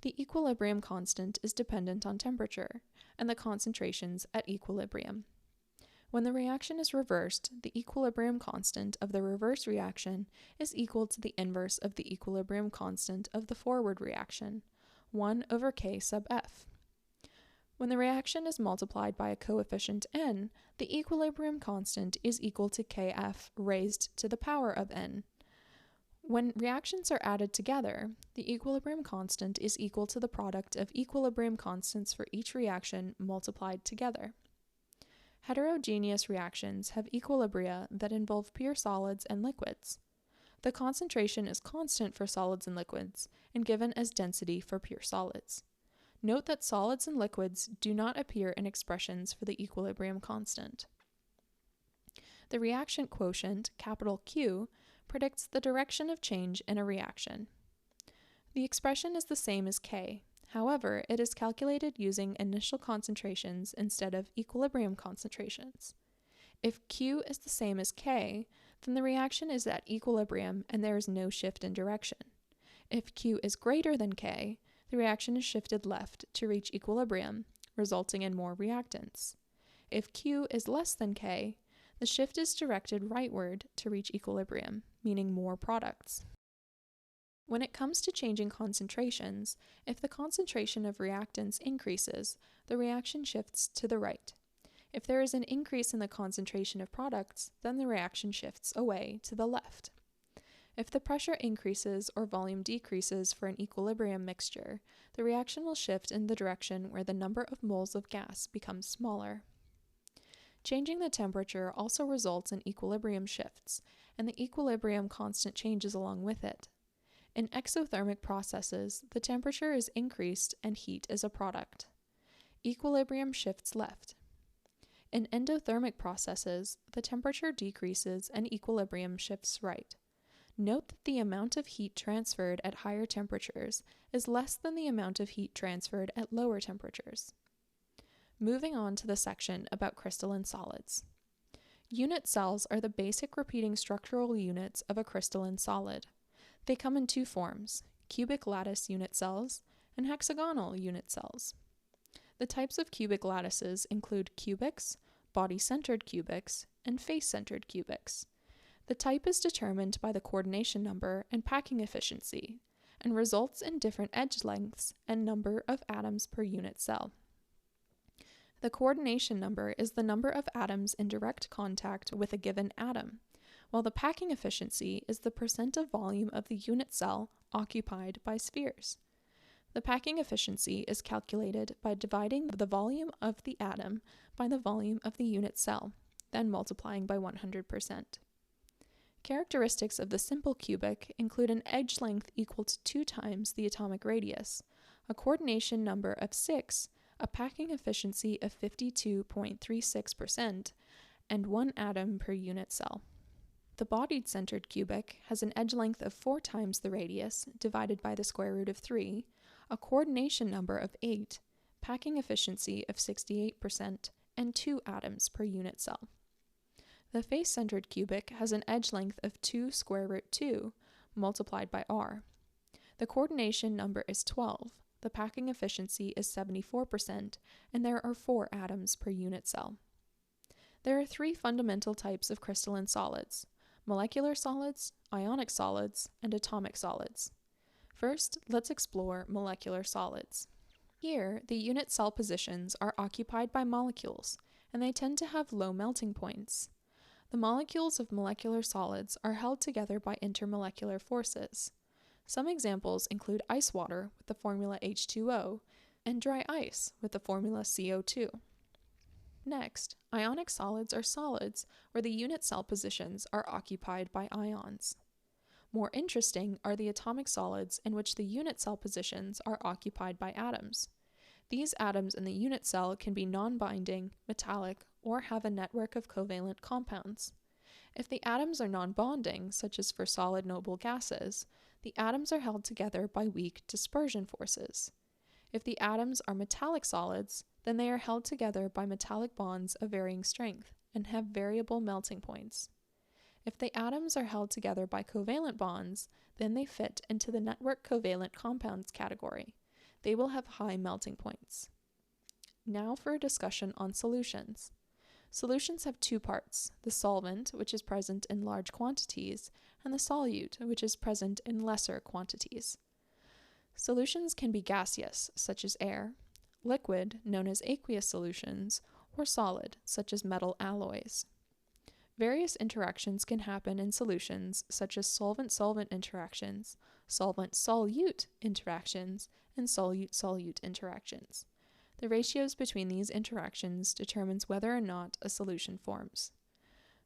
The equilibrium constant is dependent on temperature, and the concentrations at equilibrium. When the reaction is reversed, the equilibrium constant of the reverse reaction is equal to the inverse of the equilibrium constant of the forward reaction, 1 over k sub f. When the reaction is multiplied by a coefficient n, the equilibrium constant is equal to kf raised to the power of n. When reactions are added together, the equilibrium constant is equal to the product of equilibrium constants for each reaction multiplied together. Heterogeneous reactions have equilibria that involve pure solids and liquids. The concentration is constant for solids and liquids, and given as density for pure solids. Note that solids and liquids do not appear in expressions for the equilibrium constant. The reaction quotient, capital Q, predicts the direction of change in a reaction. The expression is the same as K. However, it is calculated using initial concentrations instead of equilibrium concentrations. If Q is the same as K, then the reaction is at equilibrium and there is no shift in direction. If Q is greater than K, the reaction is shifted left to reach equilibrium, resulting in more reactants. If Q is less than K, the shift is directed rightward to reach equilibrium, meaning more products. When it comes to changing concentrations, if the concentration of reactants increases, the reaction shifts to the right. If there is an increase in the concentration of products, then the reaction shifts away to the left. If the pressure increases or volume decreases for an equilibrium mixture, the reaction will shift in the direction where the number of moles of gas becomes smaller. Changing the temperature also results in equilibrium shifts, and the equilibrium constant changes along with it. In exothermic processes, the temperature is increased and heat is a product. Equilibrium shifts left. In endothermic processes, the temperature decreases and equilibrium shifts right. Note that the amount of heat transferred at higher temperatures is less than the amount of heat transferred at lower temperatures. Moving on to the section about crystalline solids. Unit cells are the basic repeating structural units of a crystalline solid. They come in two forms, cubic lattice unit cells and hexagonal unit cells. The types of cubic lattices include cubics, body-centered cubics, and face-centered cubics. The type is determined by the coordination number and packing efficiency, and results in different edge lengths and number of atoms per unit cell. The coordination number is the number of atoms in direct contact with a given atom, while the packing efficiency is the percent of volume of the unit cell occupied by spheres. The packing efficiency is calculated by dividing the volume of the atom by the volume of the unit cell, then multiplying by 100%. Characteristics of the simple cubic include an edge length equal to 2 times the atomic radius, a coordination number of 6, a packing efficiency of 52.36%, and 1 atom per unit cell. The bodied-centered cubic has an edge length of 4 times the radius divided by the square root of 3, a coordination number of 8, packing efficiency of 68%, and 2 atoms per unit cell. The face-centered cubic has an edge length of 2 square root 2 multiplied by r. The coordination number is 12, the packing efficiency is 74%, and there are 4 atoms per unit cell. There are 3 fundamental types of crystalline solids: molecular solids, ionic solids, and atomic solids. First, let's explore molecular solids. Here, the unit cell positions are occupied by molecules, and they tend to have low melting points. The molecules of molecular solids are held together by intermolecular forces. Some examples include ice water with the formula H2O and dry ice with the formula CO2. Next, ionic solids are solids where the unit cell positions are occupied by ions. More interesting are the atomic solids in which the unit cell positions are occupied by atoms. These atoms in the unit cell can be non-binding, metallic, or have a network of covalent compounds. If the atoms are non-bonding, such as for solid noble gases, the atoms are held together by weak dispersion forces. If the atoms are metallic solids, then they are held together by metallic bonds of varying strength and have variable melting points. If the atoms are held together by covalent bonds, then they fit into the network covalent compounds category. They will have high melting points. Now for a discussion on solutions. Solutions have two parts, the solvent, which is present in large quantities, and the solute, which is present in lesser quantities. Solutions can be gaseous, such as air, liquid, known as aqueous solutions, or solid, such as metal alloys. Various interactions can happen in solutions, such as solvent-solvent interactions, solvent-solute interactions, and solute-solute interactions. The ratios between these interactions determines whether or not a solution forms.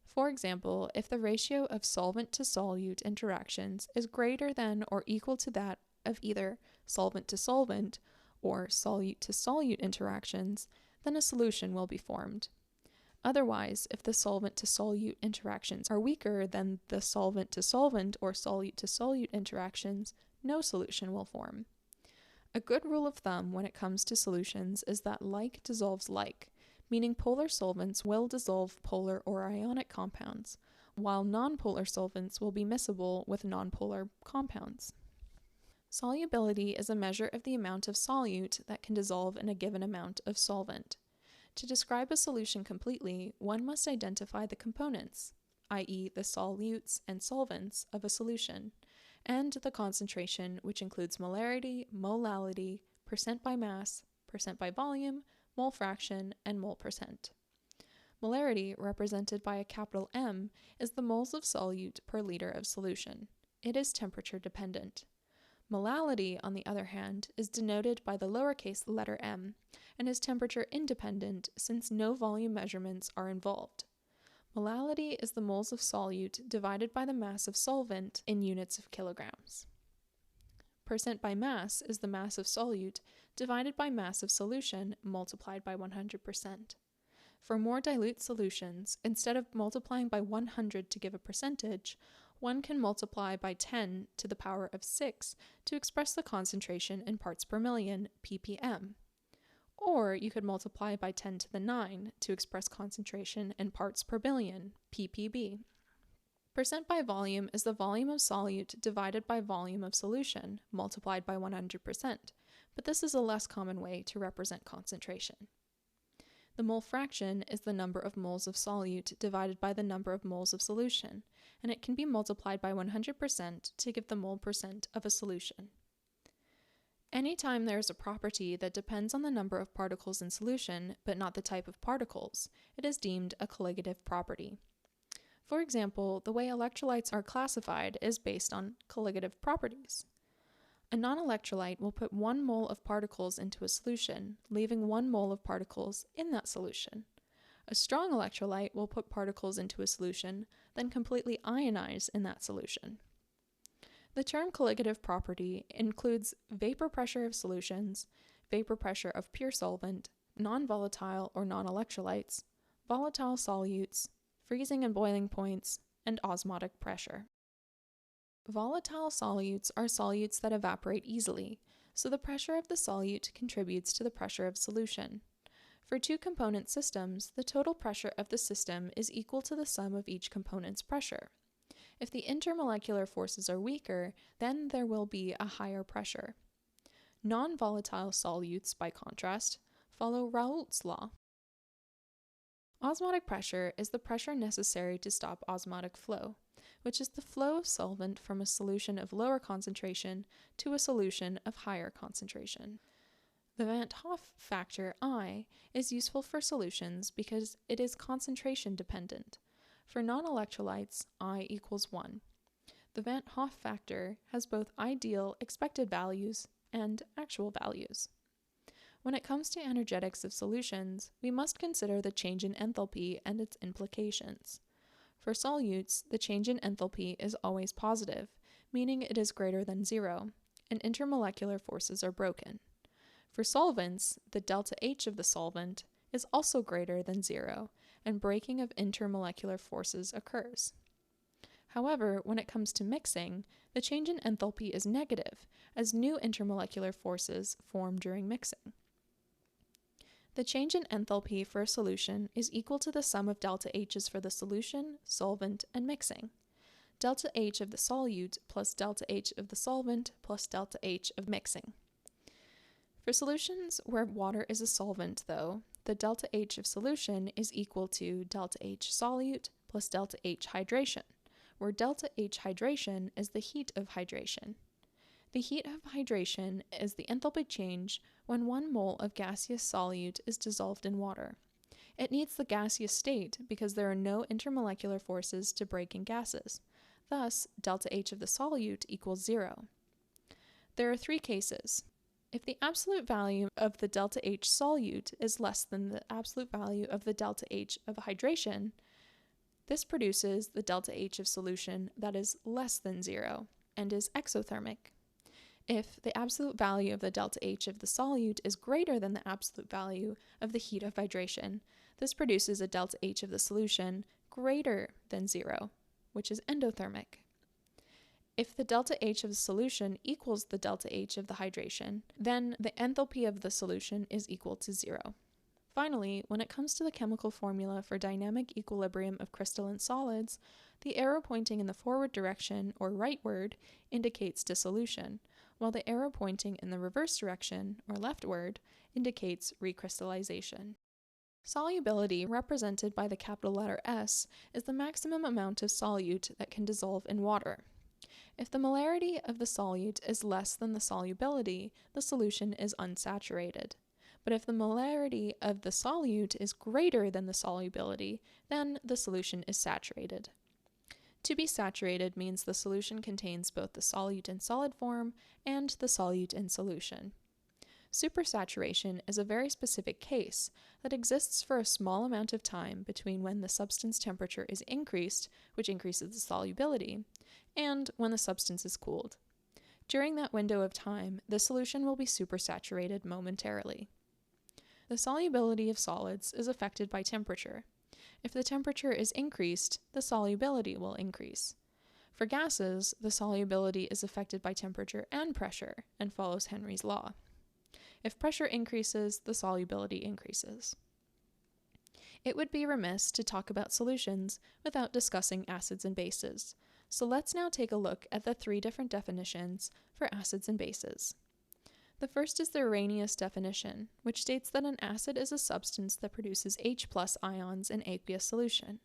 For example, if the ratio of solvent to solute interactions is greater than or equal to that of either solvent to solvent or solute to solute interactions, then a solution will be formed. Otherwise, if the solvent to solute interactions are weaker than the solvent to solvent or solute to solute interactions, no solution will form. A good rule of thumb when it comes to solutions is that like dissolves like, meaning polar solvents will dissolve polar or ionic compounds, while nonpolar solvents will be miscible with nonpolar compounds. Solubility is a measure of the amount of solute that can dissolve in a given amount of solvent. To describe a solution completely, one must identify the components, i.e. the solutes and solvents of a solution, and the concentration, which includes molarity, molality, percent by mass, percent by volume, mole fraction, and mole percent. Molarity, represented by a capital M, is the moles of solute per liter of solution. It is temperature dependent. Molality, on the other hand, is denoted by the lowercase letter m, and is temperature independent since no volume measurements are involved. Molality is the moles of solute divided by the mass of solvent in units of kilograms. Percent by mass is the mass of solute divided by mass of solution multiplied by 100%. For more dilute solutions, instead of multiplying by 100 to give a percentage, one can multiply by 10 to the power of 6 to express the concentration in parts per million, ppm. Or you could multiply by 10 to the 9 to express concentration in parts per billion, ppb. Percent by volume is the volume of solute divided by volume of solution, multiplied by 100%, but this is a less common way to represent concentration. The mole fraction is the number of moles of solute divided by the number of moles of solution, and it can be multiplied by 100% to give the mole percent of a solution. Anytime there is a property that depends on the number of particles in solution, but not the type of particles, it is deemed a colligative property. For example, the way electrolytes are classified is based on colligative properties. A non-electrolyte will put 1 mole of particles into a solution, leaving 1 mole of particles in that solution. A strong electrolyte will put particles into a solution, then completely ionize in that solution. The term colligative property includes vapor pressure of solutions, vapor pressure of pure solvent, non-volatile or non-electrolytes, volatile solutes, freezing and boiling points, and osmotic pressure. Volatile solutes are solutes that evaporate easily, so the pressure of the solute contributes to the pressure of solution. For two-component systems, the total pressure of the system is equal to the sum of each component's pressure. If the intermolecular forces are weaker, then there will be a higher pressure. Non-volatile solutes, by contrast, follow Raoult's law. Osmotic pressure is the pressure necessary to stop osmotic flow, which is the flow of solvent from a solution of lower concentration to a solution of higher concentration. The Van 't Hoff factor I is useful for solutions because it is concentration dependent. For non-electrolytes, I equals 1. The Van 't Hoff factor has both ideal expected values and actual values. When it comes to energetics of solutions, we must consider the change in enthalpy and its implications. For solutes, the change in enthalpy is always positive, meaning it is greater than 0, and intermolecular forces are broken. For solvents, the delta H of the solvent is also greater than 0, and breaking of intermolecular forces occurs. However, when it comes to mixing, the change in enthalpy is negative, as new intermolecular forces form during mixing. The change in enthalpy for a solution is equal to the sum of delta H's for the solution, solvent, and mixing. Delta H of the solute plus delta H of the solvent plus delta H of mixing. For solutions where water is a solvent, though, the delta H of solution is equal to delta H solute plus delta H hydration, where delta H hydration is the heat of hydration. The heat of hydration is the enthalpy change when 1 mole of gaseous solute is dissolved in water. It needs the gaseous state because there are no intermolecular forces to break in gases. Thus, delta H of the solute equals 0. There are 3 cases. If the absolute value of the delta H solute is less than the absolute value of the delta H of hydration, this produces the delta H of solution that is less than 0 and is exothermic. If the absolute value of the delta H of the solute is greater than the absolute value of the heat of hydration, this produces a delta H of the solution greater than 0, which is endothermic. If the delta H of the solution equals the delta H of the hydration, then the enthalpy of the solution is equal to 0. Finally, when it comes to the chemical formula for dynamic equilibrium of crystalline solids, the arrow pointing in the forward direction, or rightward, indicates dissolution, while the arrow pointing in the reverse direction, or leftward, indicates recrystallization. Solubility, represented by the capital letter S, is the maximum amount of solute that can dissolve in water. If the molarity of the solute is less than the solubility, the solution is unsaturated. But if the molarity of the solute is greater than the solubility, then the solution is saturated. To be saturated means the solution contains both the solute in solid form and the solute in solution. Supersaturation is a very specific case that exists for a small amount of time between when the substance temperature is increased, which increases the solubility, and when the substance is cooled. During that window of time, the solution will be supersaturated momentarily. The solubility of solids is affected by temperature. If the temperature is increased, the solubility will increase. For gases, the solubility is affected by temperature and pressure and follows Henry's law. If pressure increases, the solubility increases. It would be remiss to talk about solutions without discussing acids and bases. So let's now take a look at the 3 different definitions for acids and bases. The first is the Arrhenius definition, which states that an acid is a substance that produces H+ ions in aqueous solution,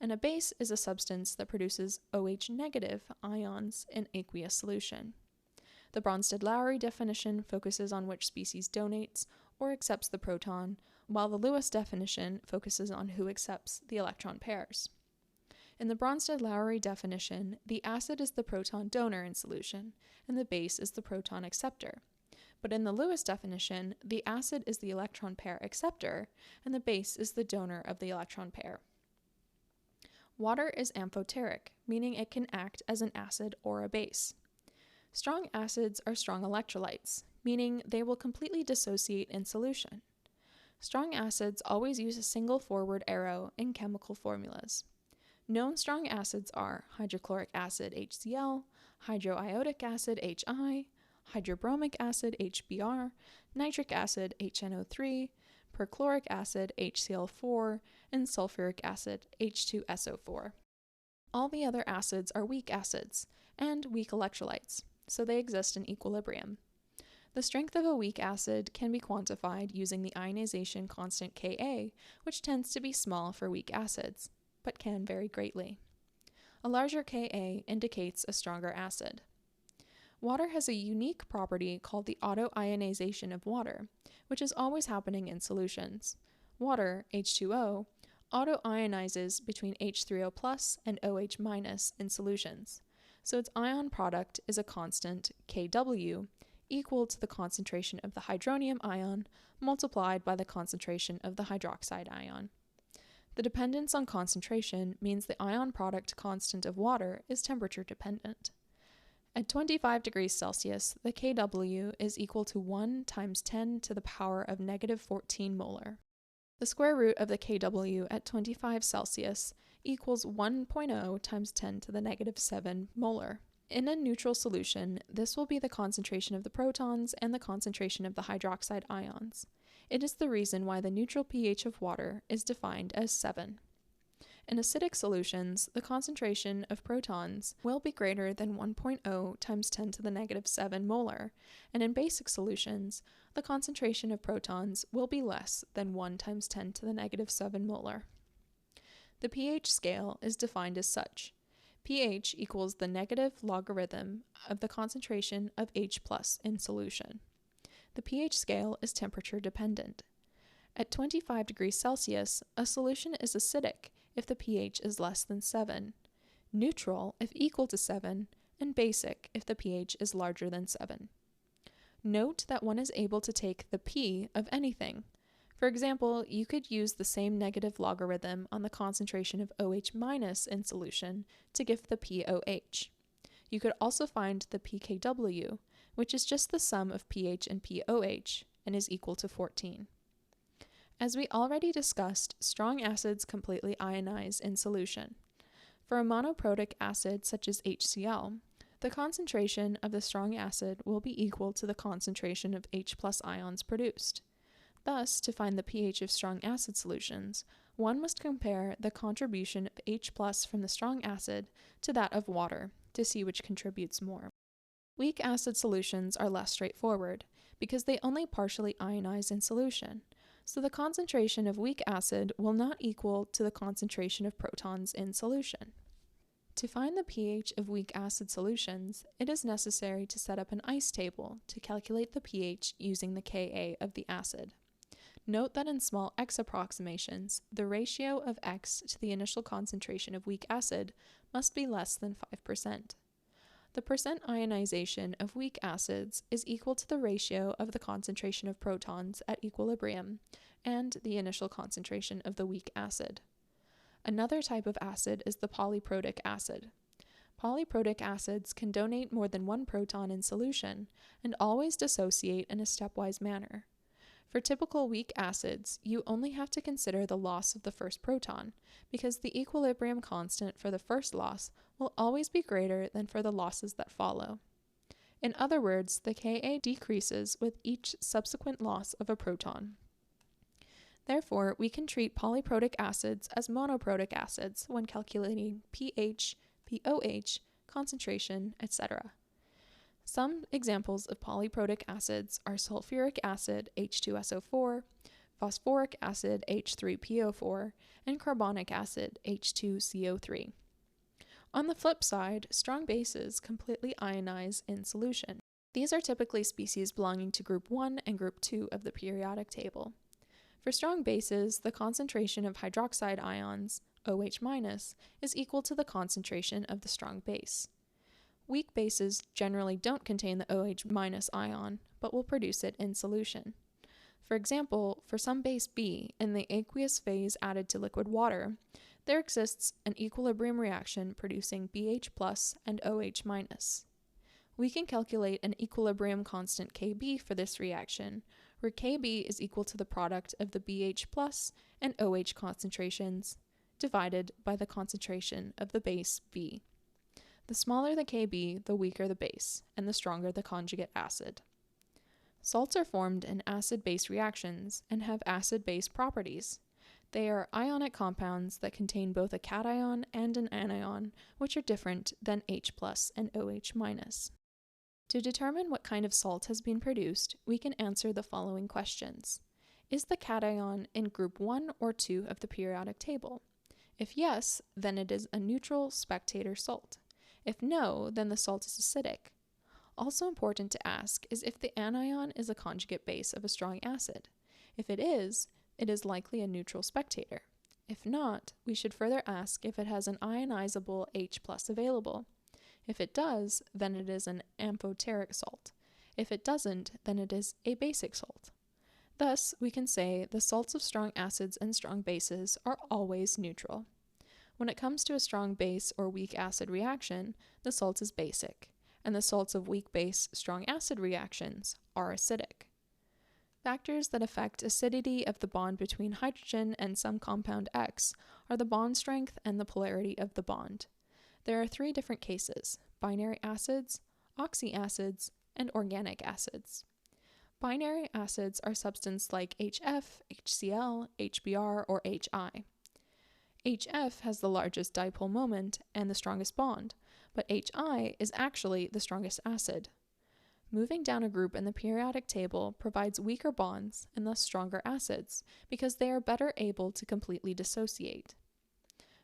and a base is a substance that produces OH- ions in aqueous solution. The Bronsted-Lowry definition focuses on which species donates or accepts the proton, while the Lewis definition focuses on who accepts the electron pairs. In the Bronsted-Lowry definition, the acid is the proton donor in solution, and the base is the proton acceptor. But in the Lewis definition, the acid is the electron pair acceptor, and the base is the donor of the electron pair. Water is amphoteric, meaning it can act as an acid or a base. Strong acids are strong electrolytes, meaning they will completely dissociate in solution. Strong acids always use a single forward arrow in chemical formulas. Known strong acids are hydrochloric acid HCl, hydroiodic acid HI, hydrobromic acid HBr, nitric acid HNO3, perchloric acid HCl4, and sulfuric acid H2SO4. All the other acids are weak acids and weak electrolytes, so they exist in equilibrium. The strength of a weak acid can be quantified using the ionization constant Ka, which tends to be small for weak acids, but can vary greatly. A larger Ka indicates a stronger acid. Water has a unique property called the autoionization of water, which is always happening in solutions. Water, H2O, autoionizes between H3O+ and OH- in solutions, so its ion product is a constant Kw equal to the concentration of the hydronium ion multiplied by the concentration of the hydroxide ion. The dependence on concentration means the ion product constant of water is temperature dependent. At 25 degrees Celsius, the Kw is equal to 1 times 10 to the power of -14 molar. The square root of the Kw at 25 Celsius equals 1.0 times 10 to the negative 7 molar. In a neutral solution, this will be the concentration of the protons and the concentration of the hydroxide ions. It is the reason why the neutral pH of water is defined as 7. In acidic solutions, the concentration of protons will be greater than 1.0 times 10 to the negative 7 molar, and in basic solutions, the concentration of protons will be less than 1 times 10 to the negative 7 molar. The pH scale is defined as such. pH equals the negative logarithm of the concentration of H+ in solution. The pH scale is temperature dependent. At 25 degrees Celsius, a solution is acidic if the pH is less than 7, neutral if equal to 7, and basic if the pH is larger than 7. Note that one is able to take the p of anything. For example, you could use the same negative logarithm on the concentration of OH- in solution to give the pOH. You could also find the pKw, which is just the sum of pH and pOH, and is equal to 14. As we already discussed, strong acids completely ionize in solution. For a monoprotic acid such as HCl, the concentration of the strong acid will be equal to the concentration of H+ ions produced. Thus, to find the pH of strong acid solutions, one must compare the contribution of H+ from the strong acid to that of water to see which contributes more. Weak acid solutions are less straightforward because they only partially ionize in solution, so the concentration of weak acid will not equal to the concentration of protons in solution. To find the pH of weak acid solutions, it is necessary to set up an ice table to calculate the pH using the Ka of the acid. Note that in small x approximations, the ratio of x to the initial concentration of weak acid must be less than 5%. The percent ionization of weak acids is equal to the ratio of the concentration of protons at equilibrium and the initial concentration of the weak acid. Another type of acid is the polyprotic acid. Polyprotic acids can donate more than one proton in solution and always dissociate in a stepwise manner. For typical weak acids, you only have to consider the loss of the first proton, because the equilibrium constant for the first loss will always be greater than for the losses that follow. In other words, the Ka decreases with each subsequent loss of a proton. Therefore, we can treat polyprotic acids as monoprotic acids when calculating pH, pOH, concentration, etc. Some examples of polyprotic acids are sulfuric acid H2SO4, phosphoric acid H3PO4, and carbonic acid H2CO3. On the flip side, strong bases completely ionize in solution. These are typically species belonging to group 1 and group 2 of the periodic table. For strong bases, the concentration of hydroxide ions, OH-, is equal to the concentration of the strong base. Weak bases generally don't contain the OH- ion, but will produce it in solution. For example, for some base B in the aqueous phase added to liquid water, there exists an equilibrium reaction producing BH+ and OH-. We can calculate an equilibrium constant Kb for this reaction, where Kb is equal to the product of the BH+ and OH concentrations divided by the concentration of the base B. The smaller the Kb, the weaker the base, and the stronger the conjugate acid. Salts are formed in acid-base reactions and have acid-base properties. They are ionic compounds that contain both a cation and an anion, which are different than H+ and OH-. To determine what kind of salt has been produced, we can answer the following questions. Is the cation in group 1 or 2 of the periodic table? If yes, then it is a neutral spectator salt. If no, then the salt is acidic. Also important to ask is if the anion is a conjugate base of a strong acid. If it is likely a neutral spectator. If not, we should further ask if it has an ionizable H+ available. If it does, then it is an amphoteric salt. If it doesn't, then it is a basic salt. Thus, we can say the salts of strong acids and strong bases are always neutral. When it comes to a strong base or weak acid reaction, the salt is basic, and the salts of weak base strong acid reactions are acidic. Factors that affect acidity of the bond between hydrogen and some compound X are the bond strength and the polarity of the bond. There are 3 different cases: binary acids, oxyacids, and organic acids. Binary acids are substances like HF, HCl, HBr, or HI. HF has the largest dipole moment and the strongest bond, but HI is actually the strongest acid. Moving down a group in the periodic table provides weaker bonds and thus stronger acids because they are better able to completely dissociate.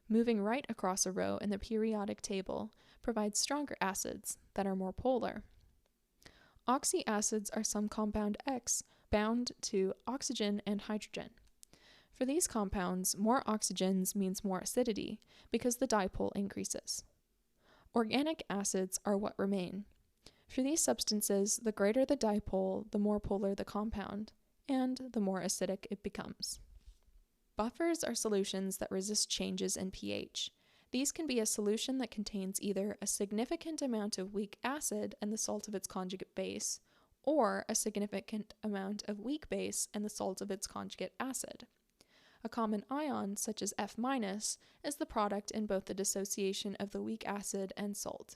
Moving right across a row in the periodic table provides stronger acids that are more polar. Oxyacids are some compound X bound to oxygen and hydrogen. For these compounds, more oxygens means more acidity because the dipole increases. Organic acids are what remain. For these substances, the greater the dipole, the more polar the compound, and the more acidic it becomes. Buffers are solutions that resist changes in pH. These can be a solution that contains either a significant amount of weak acid and the salt of its conjugate base, or a significant amount of weak base and the salt of its conjugate acid. A common ion, such as F-, is the product in both the dissociation of the weak acid and salt.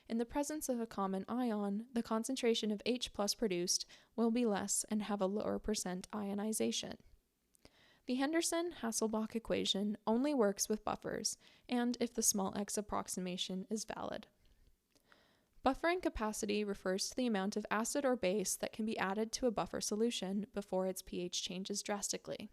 In the presence of a common ion, the concentration of H+ produced will be less and have a lower percent ionization. The Henderson-Hasselbalch equation only works with buffers and if the small x approximation is valid. Buffering capacity refers to the amount of acid or base that can be added to a buffer solution before its pH changes drastically.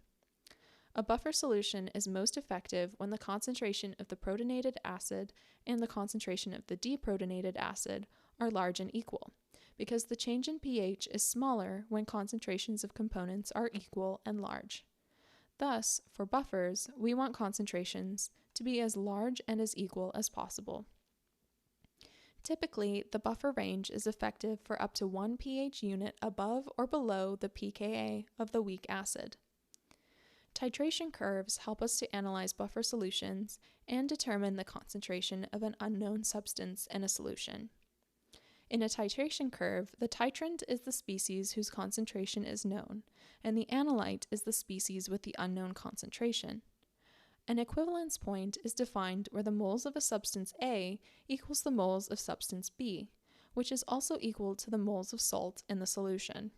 A buffer solution is most effective when the concentration of the protonated acid and the concentration of the deprotonated acid are large and equal, because the change in pH is smaller when concentrations of components are equal and large. Thus, for buffers, we want concentrations to be as large and as equal as possible. Typically, the buffer range is effective for up to 1 pH unit above or below the pKa of the weak acid. Titration curves help us to analyze buffer solutions and determine the concentration of an unknown substance in a solution. In a titration curve, the titrant is the species whose concentration is known, and the analyte is the species with the unknown concentration. An equivalence point is defined where the moles of a substance A equals the moles of substance B, which is also equal to the moles of salt in the solution.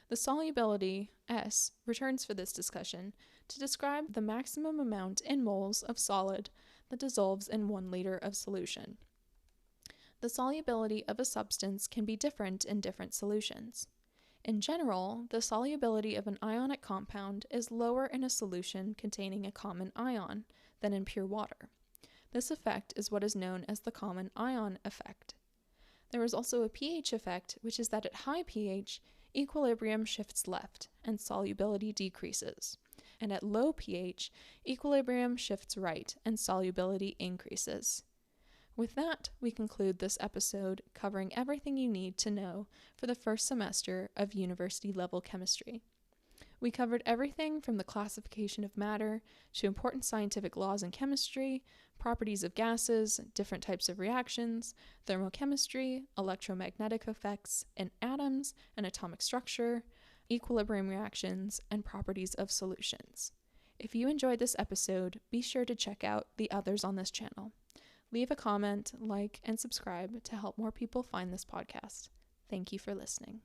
The solubility, S, returns for this discussion to describe the maximum amount in moles of solid that dissolves in 1 liter of solution. The solubility of a substance can be different in different solutions. In general, the solubility of an ionic compound is lower in a solution containing a common ion than in pure water. This effect is what is known as the common ion effect. There is also a pH effect, which is that at high pH, equilibrium shifts left and solubility decreases, and at low pH, equilibrium shifts right and solubility increases. With that, we conclude this episode covering everything you need to know for the first semester of university-level chemistry. We covered everything from the classification of matter to important scientific laws in chemistry, properties of gases, different types of reactions, thermochemistry, electromagnetic effects in atoms and atomic structure, equilibrium reactions, and properties of solutions. If you enjoyed this episode, be sure to check out the others on this channel. Leave a comment, like, and subscribe to help more people find this podcast. Thank you for listening.